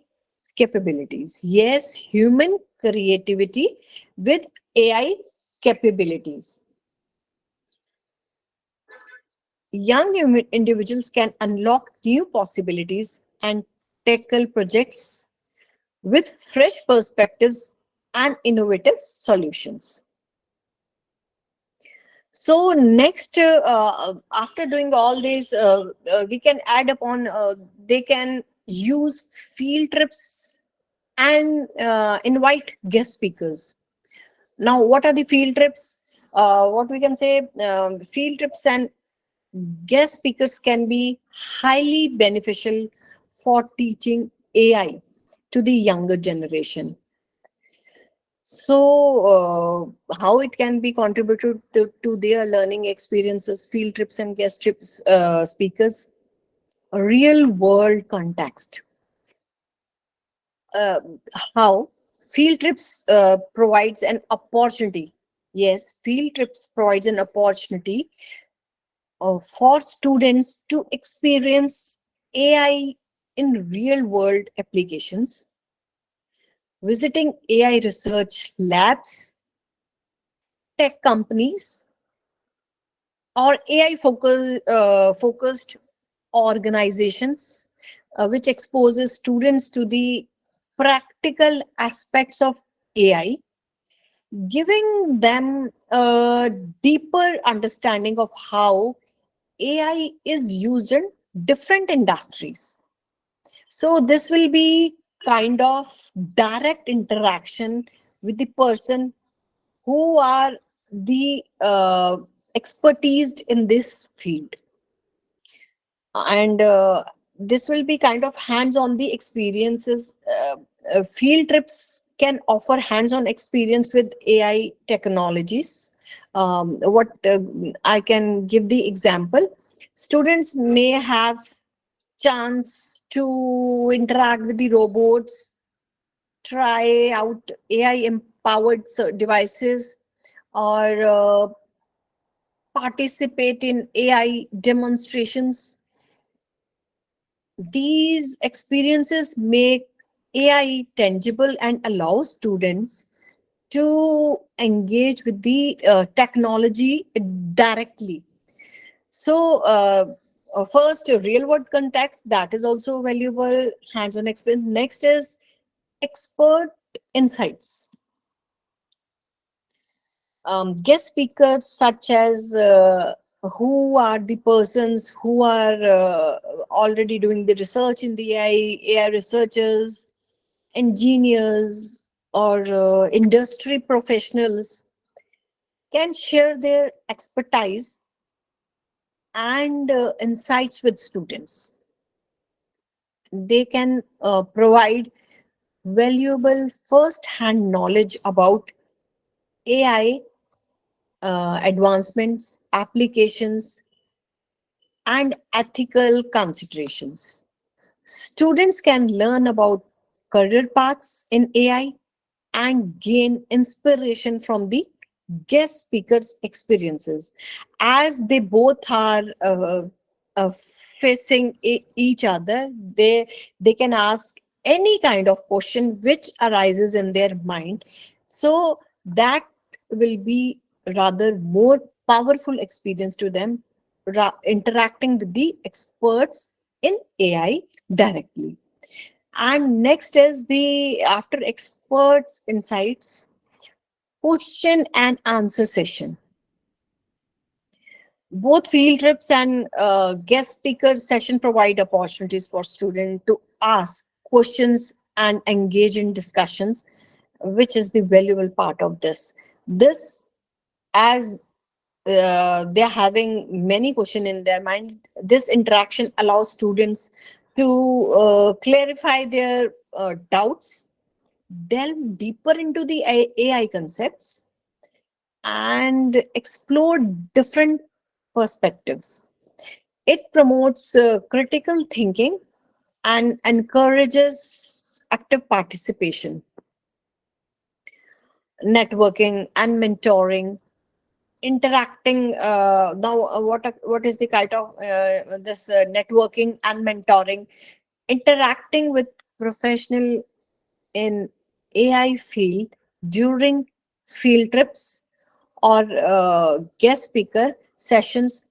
capabilities. Yes, human creativity with AI capabilities. Young individuals can unlock new possibilities and tackle projects with fresh perspectives and innovative solutions. So next, after doing all this, we can add upon, they can use field trips and invite guest speakers. Now, what are the field trips? What we can say, field trips and guest speakers can be highly beneficial for teaching AI to the younger generation. So, how it can be contributed to their learning experiences, field trips and guest trips speakers, a real world context. How field trips provides an opportunity. Yes, field trips provides an opportunity for students to experience AI in real world applications, visiting AI research labs, tech companies, or AI focused organizations, which exposes students to the practical aspects of AI, giving them a deeper understanding of how AI is used in different industries. So this will be kind of direct interaction with the person who are the expertise in this field. And this will be kind of hands-on the experiences. Field trips can offer hands-on experience with AI technologies. What I can give the example, students may have chance to interact with the robots, try out AI empowered devices, or participate in AI demonstrations. These experiences make AI tangible and allow students to engage with the technology directly. So, first, real world context, that is also valuable hands-on experience. Next is expert insights. Guest speakers such as who are the persons who are already doing the research in the AI researchers, engineers, or industry professionals can share their expertise and insights with students. They can provide valuable first-hand knowledge about AI advancements, applications, and ethical considerations. Students can learn about career paths in AI and gain inspiration from the guest speakers' experiences, as they both are uh, facing each other. They can ask any kind of question which arises in their mind, so that will be rather more powerful experience to them, interacting with the experts in AI directly. And next is the after experts insights, question and answer session. Both field trips and guest speaker session provide opportunities for students to ask questions and engage in discussions, which is the valuable part of this. This, as they're having many questions in their mind, this interaction allows students to clarify their doubts, delve deeper into the AI concepts, and explore different perspectives. It promotes critical thinking and encourages active participation, networking, and mentoring. Interacting now, what is the kind of this networking and mentoring? Interacting with professional in AI field during field trips or guest speaker sessions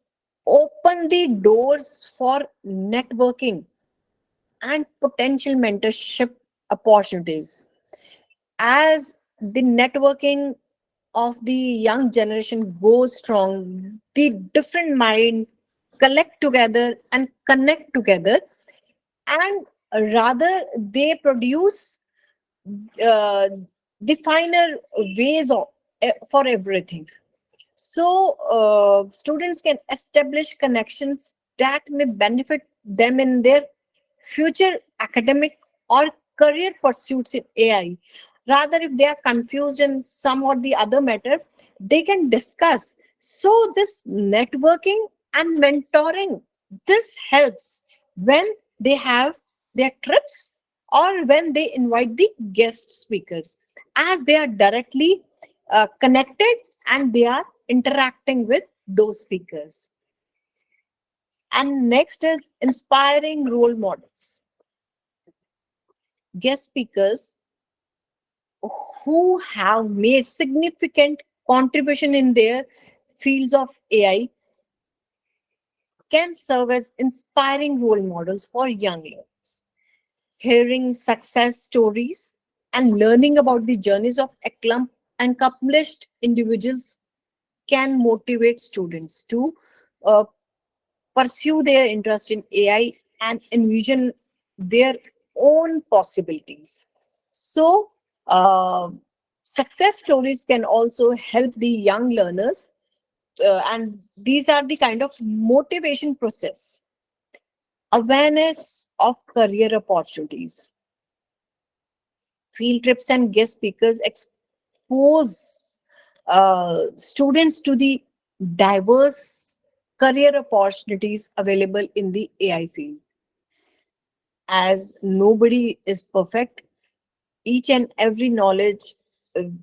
open the doors for networking and potential mentorship opportunities. As the networking of the young generation goes strong, the different mind collect together and connect together, and rather they produce uh, the finer ways of, for everything. So students can establish connections that may benefit them in their future academic or career pursuits in AI. Rather, if they are confused in some or the other matter, they can discuss. So this networking and mentoring, this helps when they have their trips or when they invite the guest speakers, as they are directly connected and they are interacting with those speakers. And next is inspiring role models. Guest speakers who have made significant contribution in their fields of AI can serve as inspiring role models for young learners. Hearing success stories and learning about the journeys of accomplished individuals can motivate students to uh, pursue their interest in AI and envision their own possibilities. So, uh, success stories can also help the young learners and these are the kind of motivation process. Awareness of career opportunities. Field trips and guest speakers expose students to the diverse career opportunities available in the AI field. As nobody is perfect, each and every knowledge,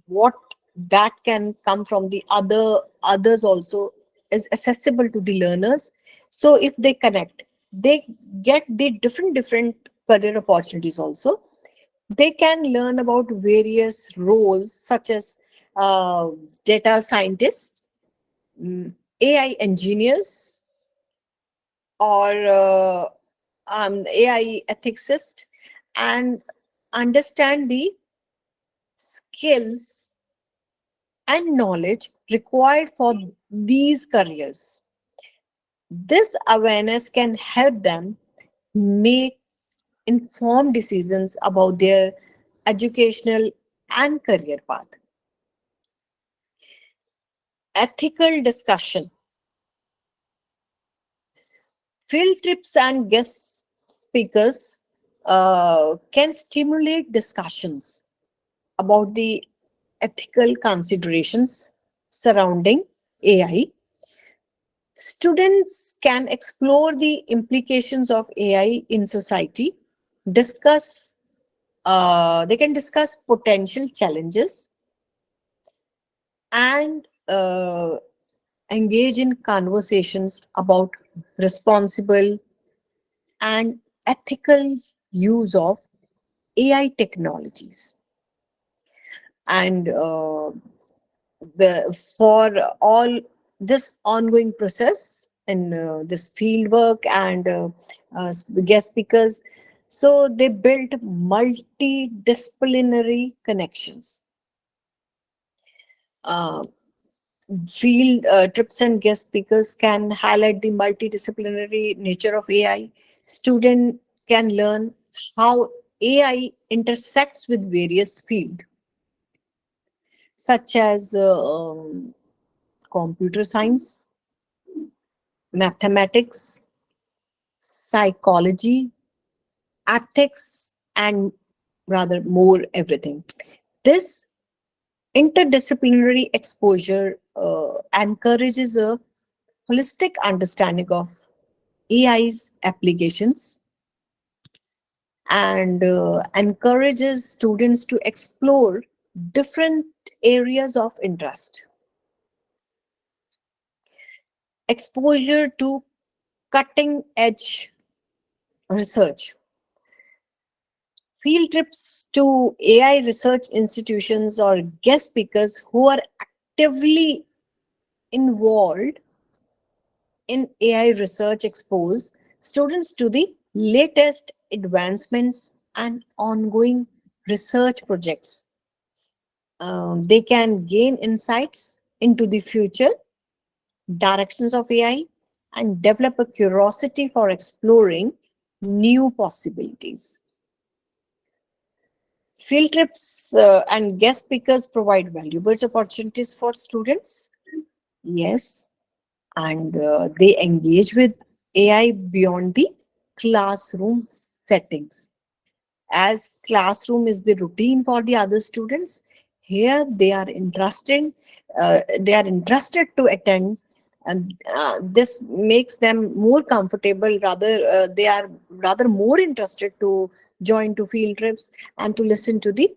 what that can come from the others also is accessible to the learners. So if they connect, they get the different career opportunities also. They can learn about various roles such as data scientists, AI engineers, or AI ethicist, and understand the skills and knowledge required for these careers. This awareness can help them make informed decisions about their educational and career path. Ethical discussion. Field trips and guest speakers can stimulate discussions about the ethical considerations surrounding AI. Students can explore the implications of AI in society, they can discuss potential challenges, and engage in conversations about responsible and ethical use of AI technologies. And for all this ongoing process in this field work and guest speakers, so they built multidisciplinary connections. Field trips and guest speakers can highlight the multidisciplinary nature of AI. Student can learn how AI intersects with various fields, such as computer science, mathematics, psychology, ethics, and rather more everything. This interdisciplinary exposure encourages a holistic understanding of AI's applications and encourages students to explore different areas of interest. Exposure to cutting edge research. Field trips to AI research institutions or guest speakers who are actively involved in AI research expose students to the latest advancements and ongoing research projects. They can gain insights into the future directions of AI and develop a curiosity for exploring new possibilities. Field trips and guest speakers provide valuable opportunities for students. Yes, and they engage with AI beyond the classroom settings. As classroom is the routine for the other students, here they are interested to attend, and this makes them more comfortable. Rather, they are rather more interested to join to field trips and to listen to the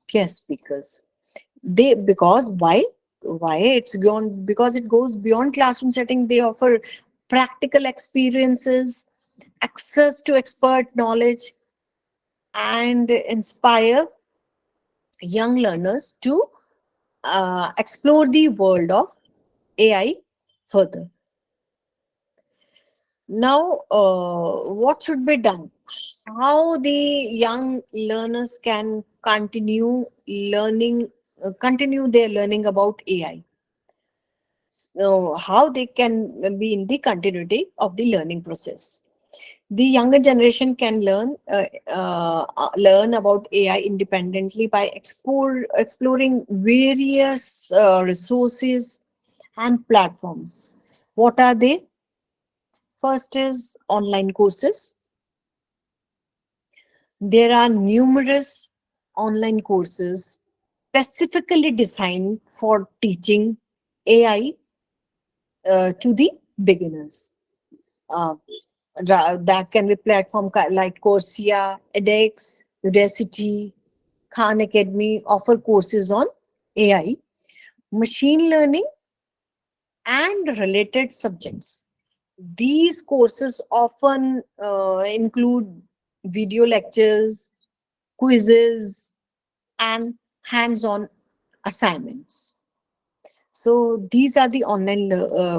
guest speakers. Because why it's gone, because it goes beyond classroom setting. They offer practical experiences, access to expert knowledge, and inspire young learners to explore the world of AI further. Now, what should be done? How the young learners can continue their learning about AI? So how they can be in the continuity of the learning process? The younger generation can learn about AI independently by exploring various resources and platforms. What are they? First is online courses. There are numerous online courses specifically designed for teaching AI to the beginners. Uh, that can be platform like Coursera, edX, Udacity, Khan Academy offer courses on AI, machine learning, and related subjects. These courses often include video lectures, quizzes, and hands-on assignments. So these are the online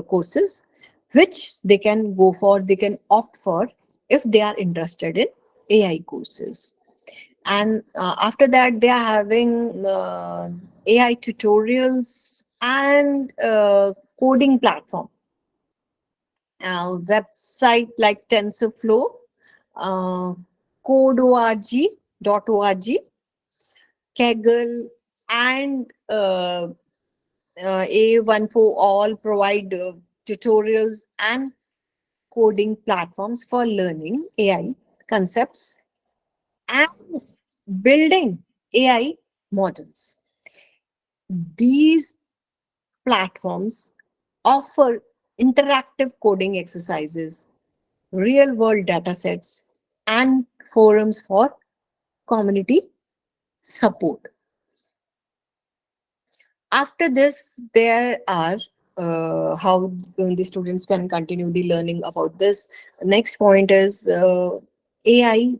courses which they can go for, they can opt for if they are interested in AI courses. And after that, they are having AI tutorials and coding platform. Website like TensorFlow, codeorg.org, Kaggle, and A1 4All provide tutorials and coding platforms for learning AI concepts and building AI models. These platforms offer interactive coding exercises, real world data sets, and forums for community support. After this, there are how the students can continue the learning about this. Next point is AI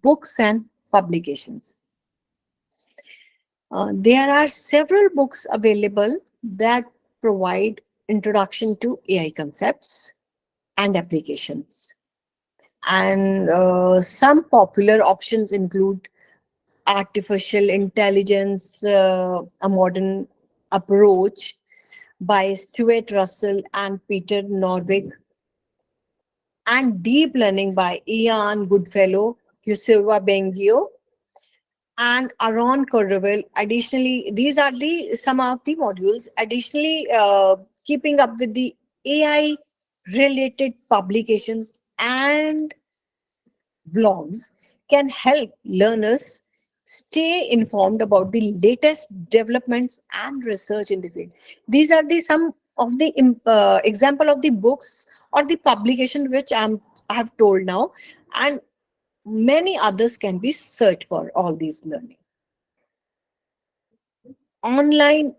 books and publications. There are several books available that provide introduction to AI concepts and applications. And some popular options include Artificial Intelligence, a Modern Approach by Stuart Russell and Peter Norvig, and Deep Learning by Ian Goodfellow, Yusuf Bengio, and Aaron Correville. Additionally, these are the some of the modules. Additionally, keeping up with the AI related publications and blogs can help learners stay informed about the latest developments and research in the field. These are the some of the example of the books or the publication which I have told now, and many others can be searched for all these learning. Online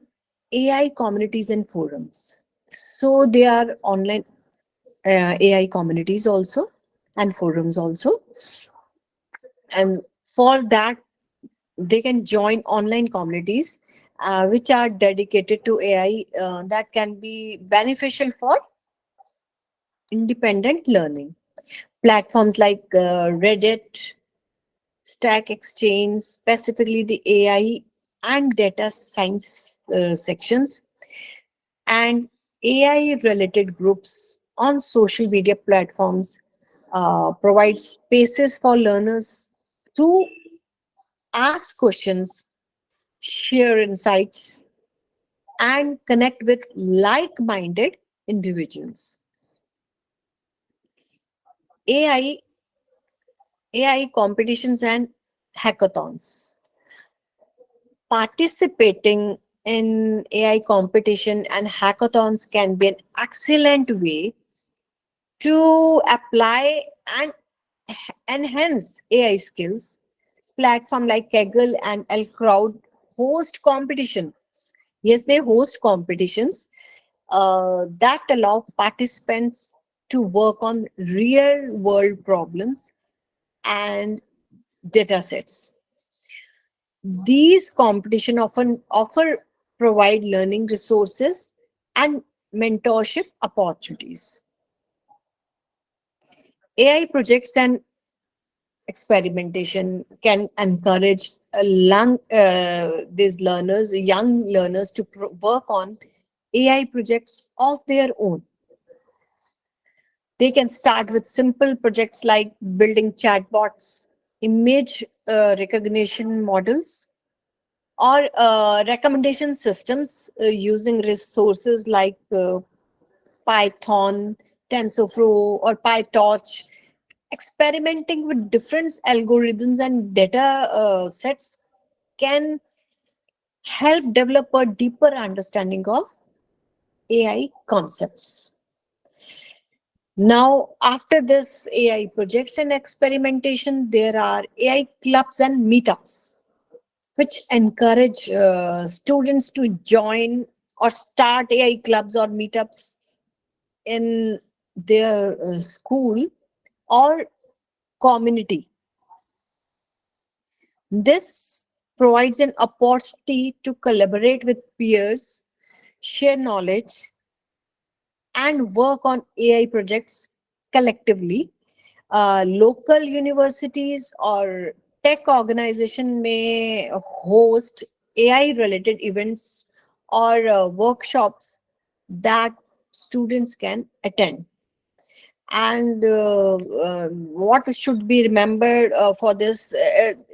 AI communities and forums. So there are online AI communities also and forums also. And for that, they can join online communities which are dedicated to AI that can be beneficial for independent learning. Platforms like Reddit, Stack Exchange, specifically the AI and data science sections, and AI related groups on social media platforms provide spaces for learners to ask questions, share insights, and connect with like-minded individuals. AI competitions and hackathons. Participating in AI competition and hackathons can be an excellent way to apply and enhance AI skills. Platform like Kaggle and L-Crowd host competitions. Yes, they host competitions that allow participants to work on real world problems and data sets. These competition often provide learning resources and mentorship opportunities. AI projects and experimentation can encourage these learners, young learners, to work on AI projects of their own. They can start with simple projects like building chatbots, image recognition models, or recommendation systems using resources like Python, TensorFlow, or PyTorch. Experimenting with different algorithms and data sets can help develop a deeper understanding of AI concepts. Now, after this AI projects and experimentation, there are AI clubs and meetups, which encourage students to join or start AI clubs or meetups in their school or community. This provides an opportunity to collaborate with peers, share knowledge, and work on AI projects collectively. Local universities or tech organization may host AI related events or workshops that students can attend. And what should be remembered for this,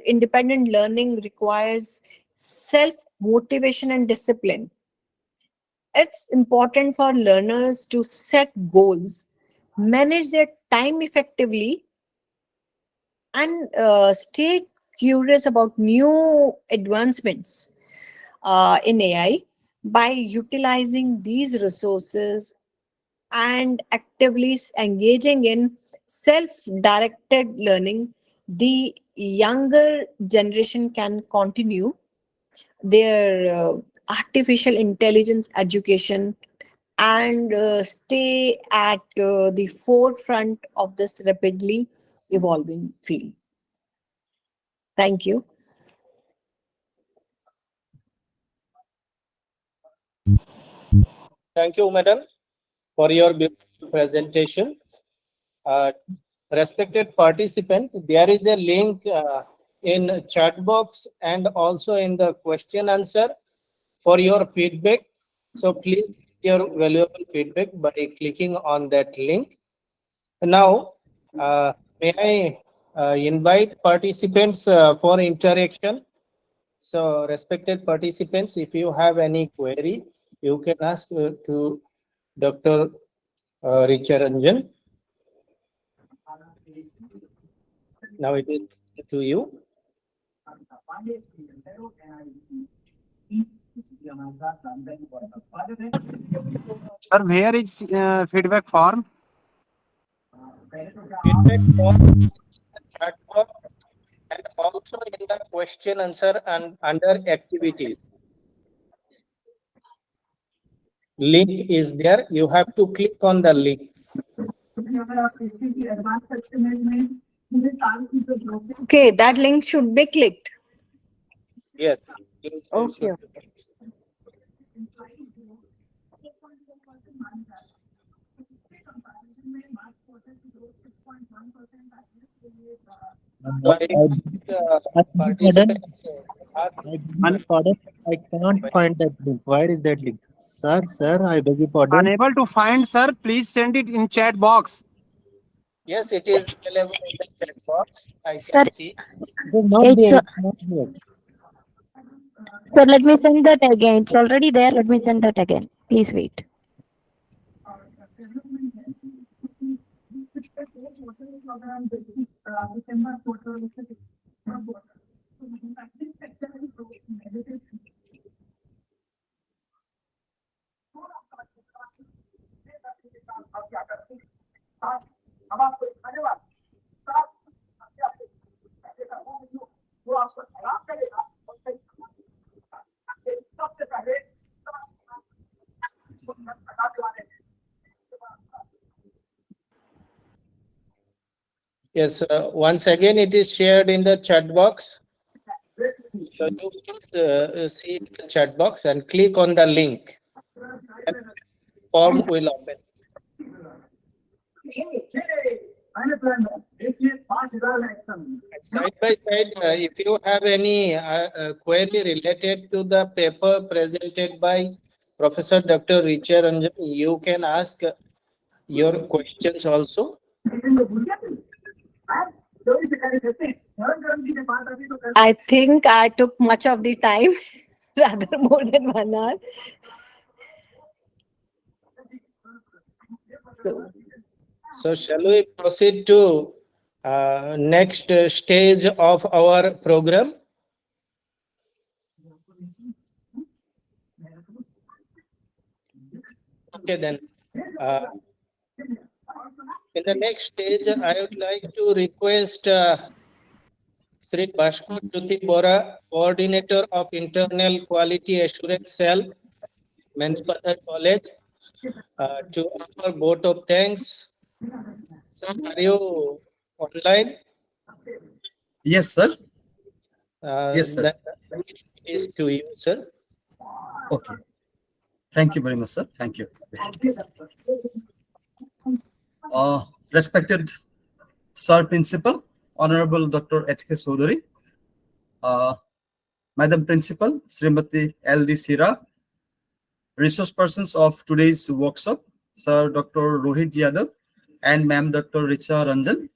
independent learning requires self motivation and discipline. It's important for learners to set goals, manage their time effectively, and stay curious about new advancements in AI. By utilizing these resources and actively engaging in self-directed learning, the younger generation can continue their artificial intelligence education and stay at the forefront of this rapidly evolving field. Thank you. Thank you, madam, for your beautiful presentation. Respected participant, there is a link in chat box and also in the question answer for your feedback. So please give your valuable feedback by clicking on that link. Now, may I invite participants for interaction. So respected participants, if you have any query, you can ask to Dr. Richa Ranjan. Now it is to you. Sir, where is feedback form? Feedback form, chat box, and also in the question answer and under activities. Link is there. You have to click on the link. Okay, that link should be clicked. Yes. Okay. Participants ask I can't find that link. Where is that link? Sir, I beg your pardon. Unable to find, sir. Please send it in chat box. yes, it is available in the chat box. I Sir, can see. It is not It's there. It's not here. sir, let me send that again. It's already there. Let me send that again. Please wait. Yes, once again, it is shared in the chat box. So you please see the chat box and click on the link. And form will open. And side by side, if you have any query related to the paper presented by Professor Dr. Richa Ranjan, you can ask your questions also. I think I took much of the time, rather more than 1 hour. So, So shall we proceed to next stage of our program? Okay, then. In the next stage, I would like to request Sri Bhaskar Jyoti Bora, Coordinator of Internal Quality Assurance Cell, Mendipathar College, to offer vote of thanks. Sir, are you online? Yes, sir. Yes, sir. That is to you, sir. Okay. Thank you very much, sir. Thank you. Respected Sir Principal, Honorable Dr. H.K. Sodari, Madam Principal, Srimati L.D. Sira, resource persons of today's workshop, Sir Dr. Rohit Yadav and Ma'am Dr. Richa Ranjan,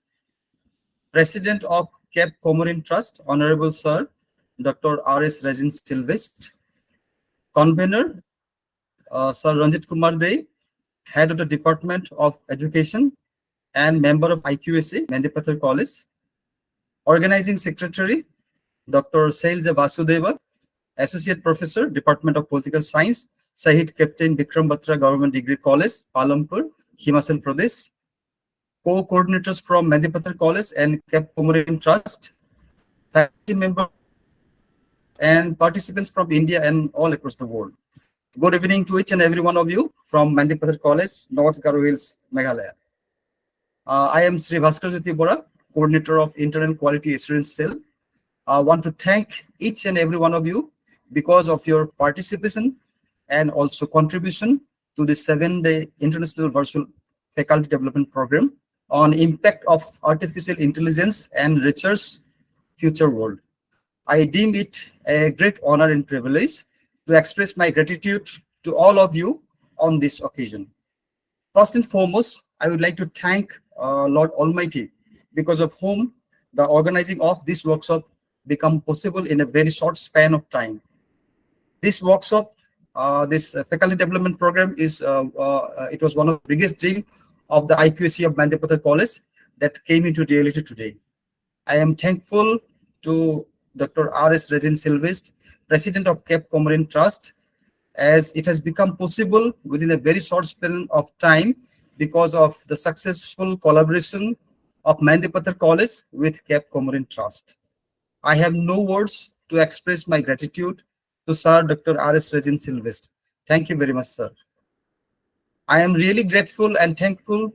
President of Cape Comorin Trust, Honorable Sir Dr. R.S. Regin Silvest, Convener, Sir Ranjit Kumar Dey, Head of the Department of Education and member of IQAC, Mendipathar College, Organizing Secretary, Dr. Sailja Vasudeva, Associate Professor, Department of Political Science, Shahid Captain Bikram Batra Government Degree College, Palampur, Himachal Pradesh, co-coordinators from Mendipathar College and Cape Comorin Trust, faculty members and participants from India and all across the world. Good evening to each and every one of you from Mendipathar College, North Garo Hills, Meghalaya. I am Sri Bhaskar Jyoti Bora, Coordinator of Internal Quality Assurance Cell. I want to thank each and every one of you because of your participation and also contribution to the 7-day International Virtual Faculty Development Program on impact of artificial intelligence and research future world. I deem it a great honor and privilege to express my gratitude to all of you on this occasion. First and foremost, I would like to thank Lord Almighty, because of whom the organizing of this workshop become possible in a very short span of time. This workshop, this faculty development program is, it was one of the biggest dream of the IQAC of Mendipathar College that came into reality today. I am thankful to Dr. R.S. Regin Silvest, President of Cape Comorin Trust, as it has become possible within a very short span of time because of the successful collaboration of Mendipathar College with Cape Comorin Trust. I have no words to express my gratitude to Sir Dr. R.S. Regin Silvest. Thank you very much, sir. I am really grateful and thankful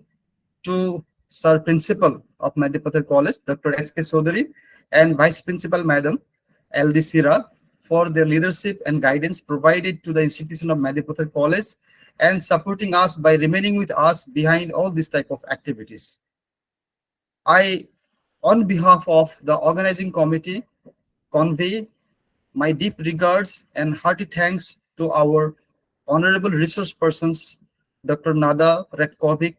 to Sir Principal of Mendipathar College, Dr. H.K. Sodari, and Vice Principal Madam L.D. Sira for their leadership and guidance provided to the institution of Mendipathar College and supporting us by remaining with us behind all this type of activities. I, on behalf of the organizing committee, convey my deep regards and hearty thanks to our honorable resource persons, Dr. Nada Redkovic,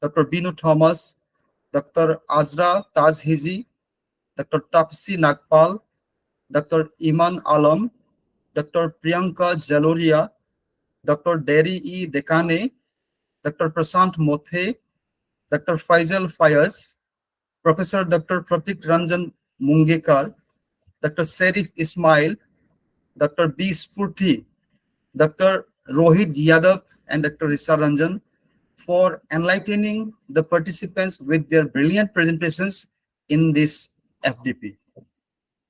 Dr. Binu Thomas, Dr. Azra Tazhizi, Dr. Tapsi Nagpal, Dr. Iman Alam, Dr. Priyanka Jaloria, Dr. Derry E. Dekane, Dr. Prasant Mothe, Dr. Faisal Fayaz, Professor Dr. Pratik Ranjan Mungekar, Dr. Serif Ismail, Dr. B. Spurti, Dr. Rohit Yadav, and Dr. Risa Ranjan for enlightening the participants with their brilliant presentations in this FDP.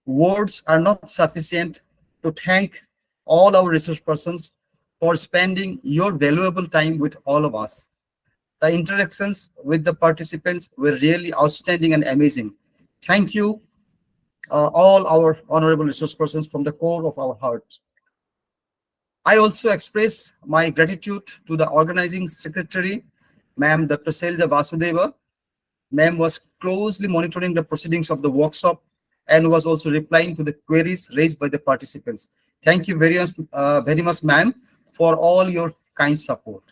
Words are not sufficient to thank all our resource persons for spending your valuable time with all of us. The interactions with the participants were really outstanding and amazing. Thank you, all our honorable resource persons from the core of our hearts. I also express my gratitude to the organizing secretary, Ma'am Dr. Sailja Vasudeva. Ma'am was closely monitoring the proceedings of the workshop and was also replying to the queries raised by the participants. Thank you very much, ma'am, for all your kind support.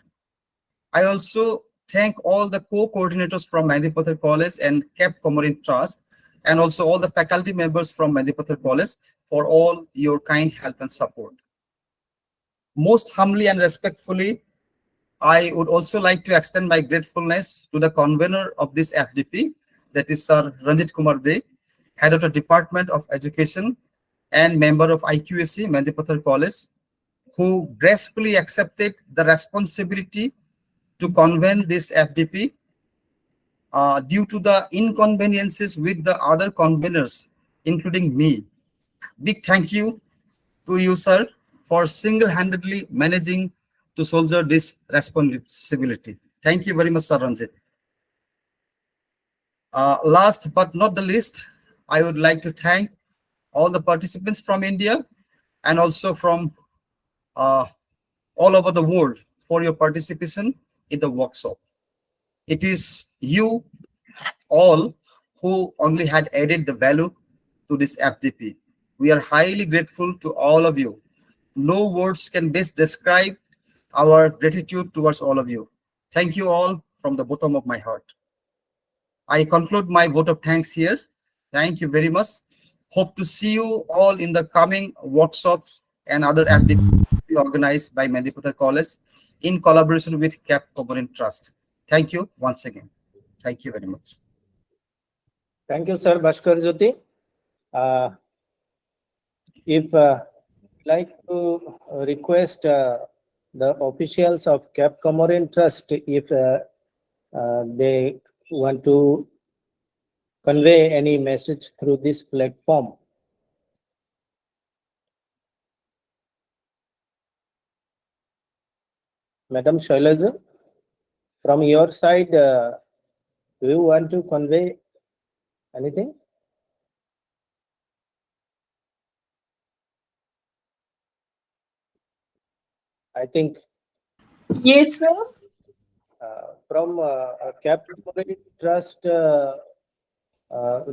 I also thank all the co-coordinators from Mendipathar College and Cape Comorin Trust and also all the faculty members from Mehndipattar College for all your kind help and support. Most humbly and respectfully, I would also like to extend my gratefulness to the convener of this FDP, that is Sir Ranjit Kumar De, Head of the Department of Education and member of IQAC, Mehndipattar College, who gracefully accepted the responsibility to convene this FDP due to the inconveniences with the other conveners, including me. Big thank you to you, sir, for single-handedly managing to shoulder this responsibility. Thank you very much, Sir Ranjit. Last but not the least, I would like to thank all the participants from India and also from all over the world for your participation in the workshop. It is you all who only had added the value to this FDP. We are highly grateful to all of you. No words can best describe our gratitude towards all of you. Thank you all from the bottom of my heart. I conclude my vote of thanks here. Thank you very much. Hope to see you all in the coming workshops and other FDP organized by Mehndipattar College in collaboration with Cap Common Trust. Thank you once again. Thank you very much. Thank you, Sir Bhaskar Jyoti. If like to request the officials of Cap Comorin Trust, if they want to convey any message through this platform. Madam Shailaja, from your side, do you want to convey anything? I think Yes, sir. from Cap Comorin Trust, do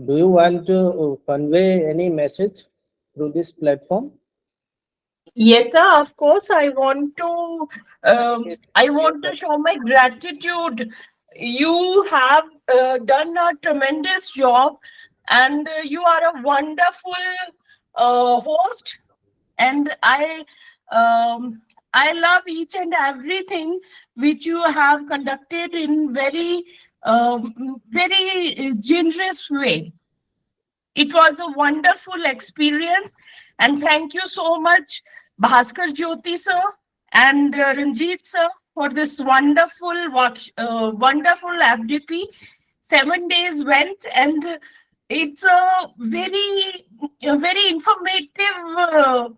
you want to convey any message through this platform? Yes, sir. Of course, I want to show my gratitude. You have done a tremendous job, and you are a wonderful host. And I love each and everything which you have conducted in very generous way. It was a wonderful experience, and thank you so much, Bhaskar Jyoti sir and Ranjit sir, for this wonderful FDP. 7 days went, and it's a very informative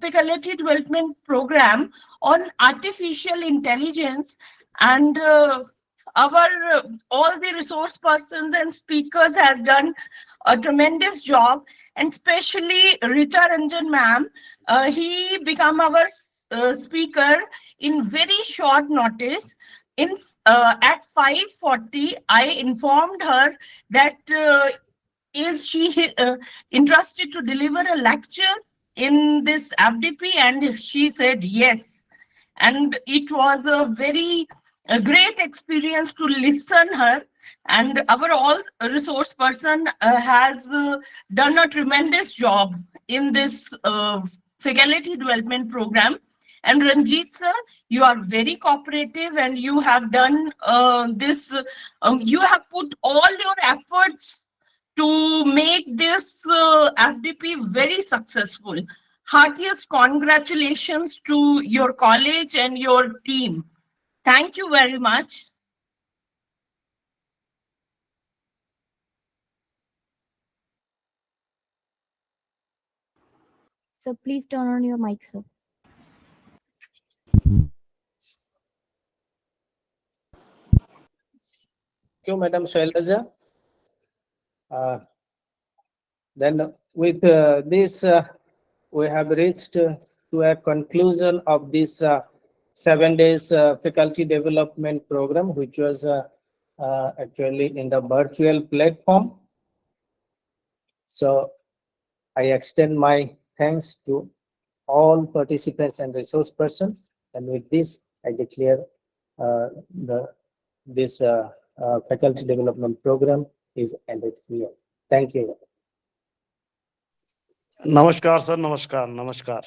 faculty development program on artificial intelligence, and our all the resource persons and speakers has done a tremendous job, and especially Richa Ranjan ma'am, he become our speaker in very short notice. At 5:40, I informed her that is she interested to deliver a lecture in this FDP, and she said yes. And it was a great experience to listen her, and our all resource person has done a tremendous job in this faculty development program. And Ranjit sir, you are very cooperative, and you have done this. You have put all your efforts to make this FDP very successful. Heartiest congratulations to your college and your team. Thank you very much. So please turn on your mic, sir. Thank you, Madam Shailaja. Then with this, we have reached to a conclusion of this 7 days faculty development program, which was actually in the virtual platform. So I extend my thanks to all participants and resource person. And with this, I declare this faculty development program is ended here. Thank you. Namaskar, sir. Namaskar. Namaskar.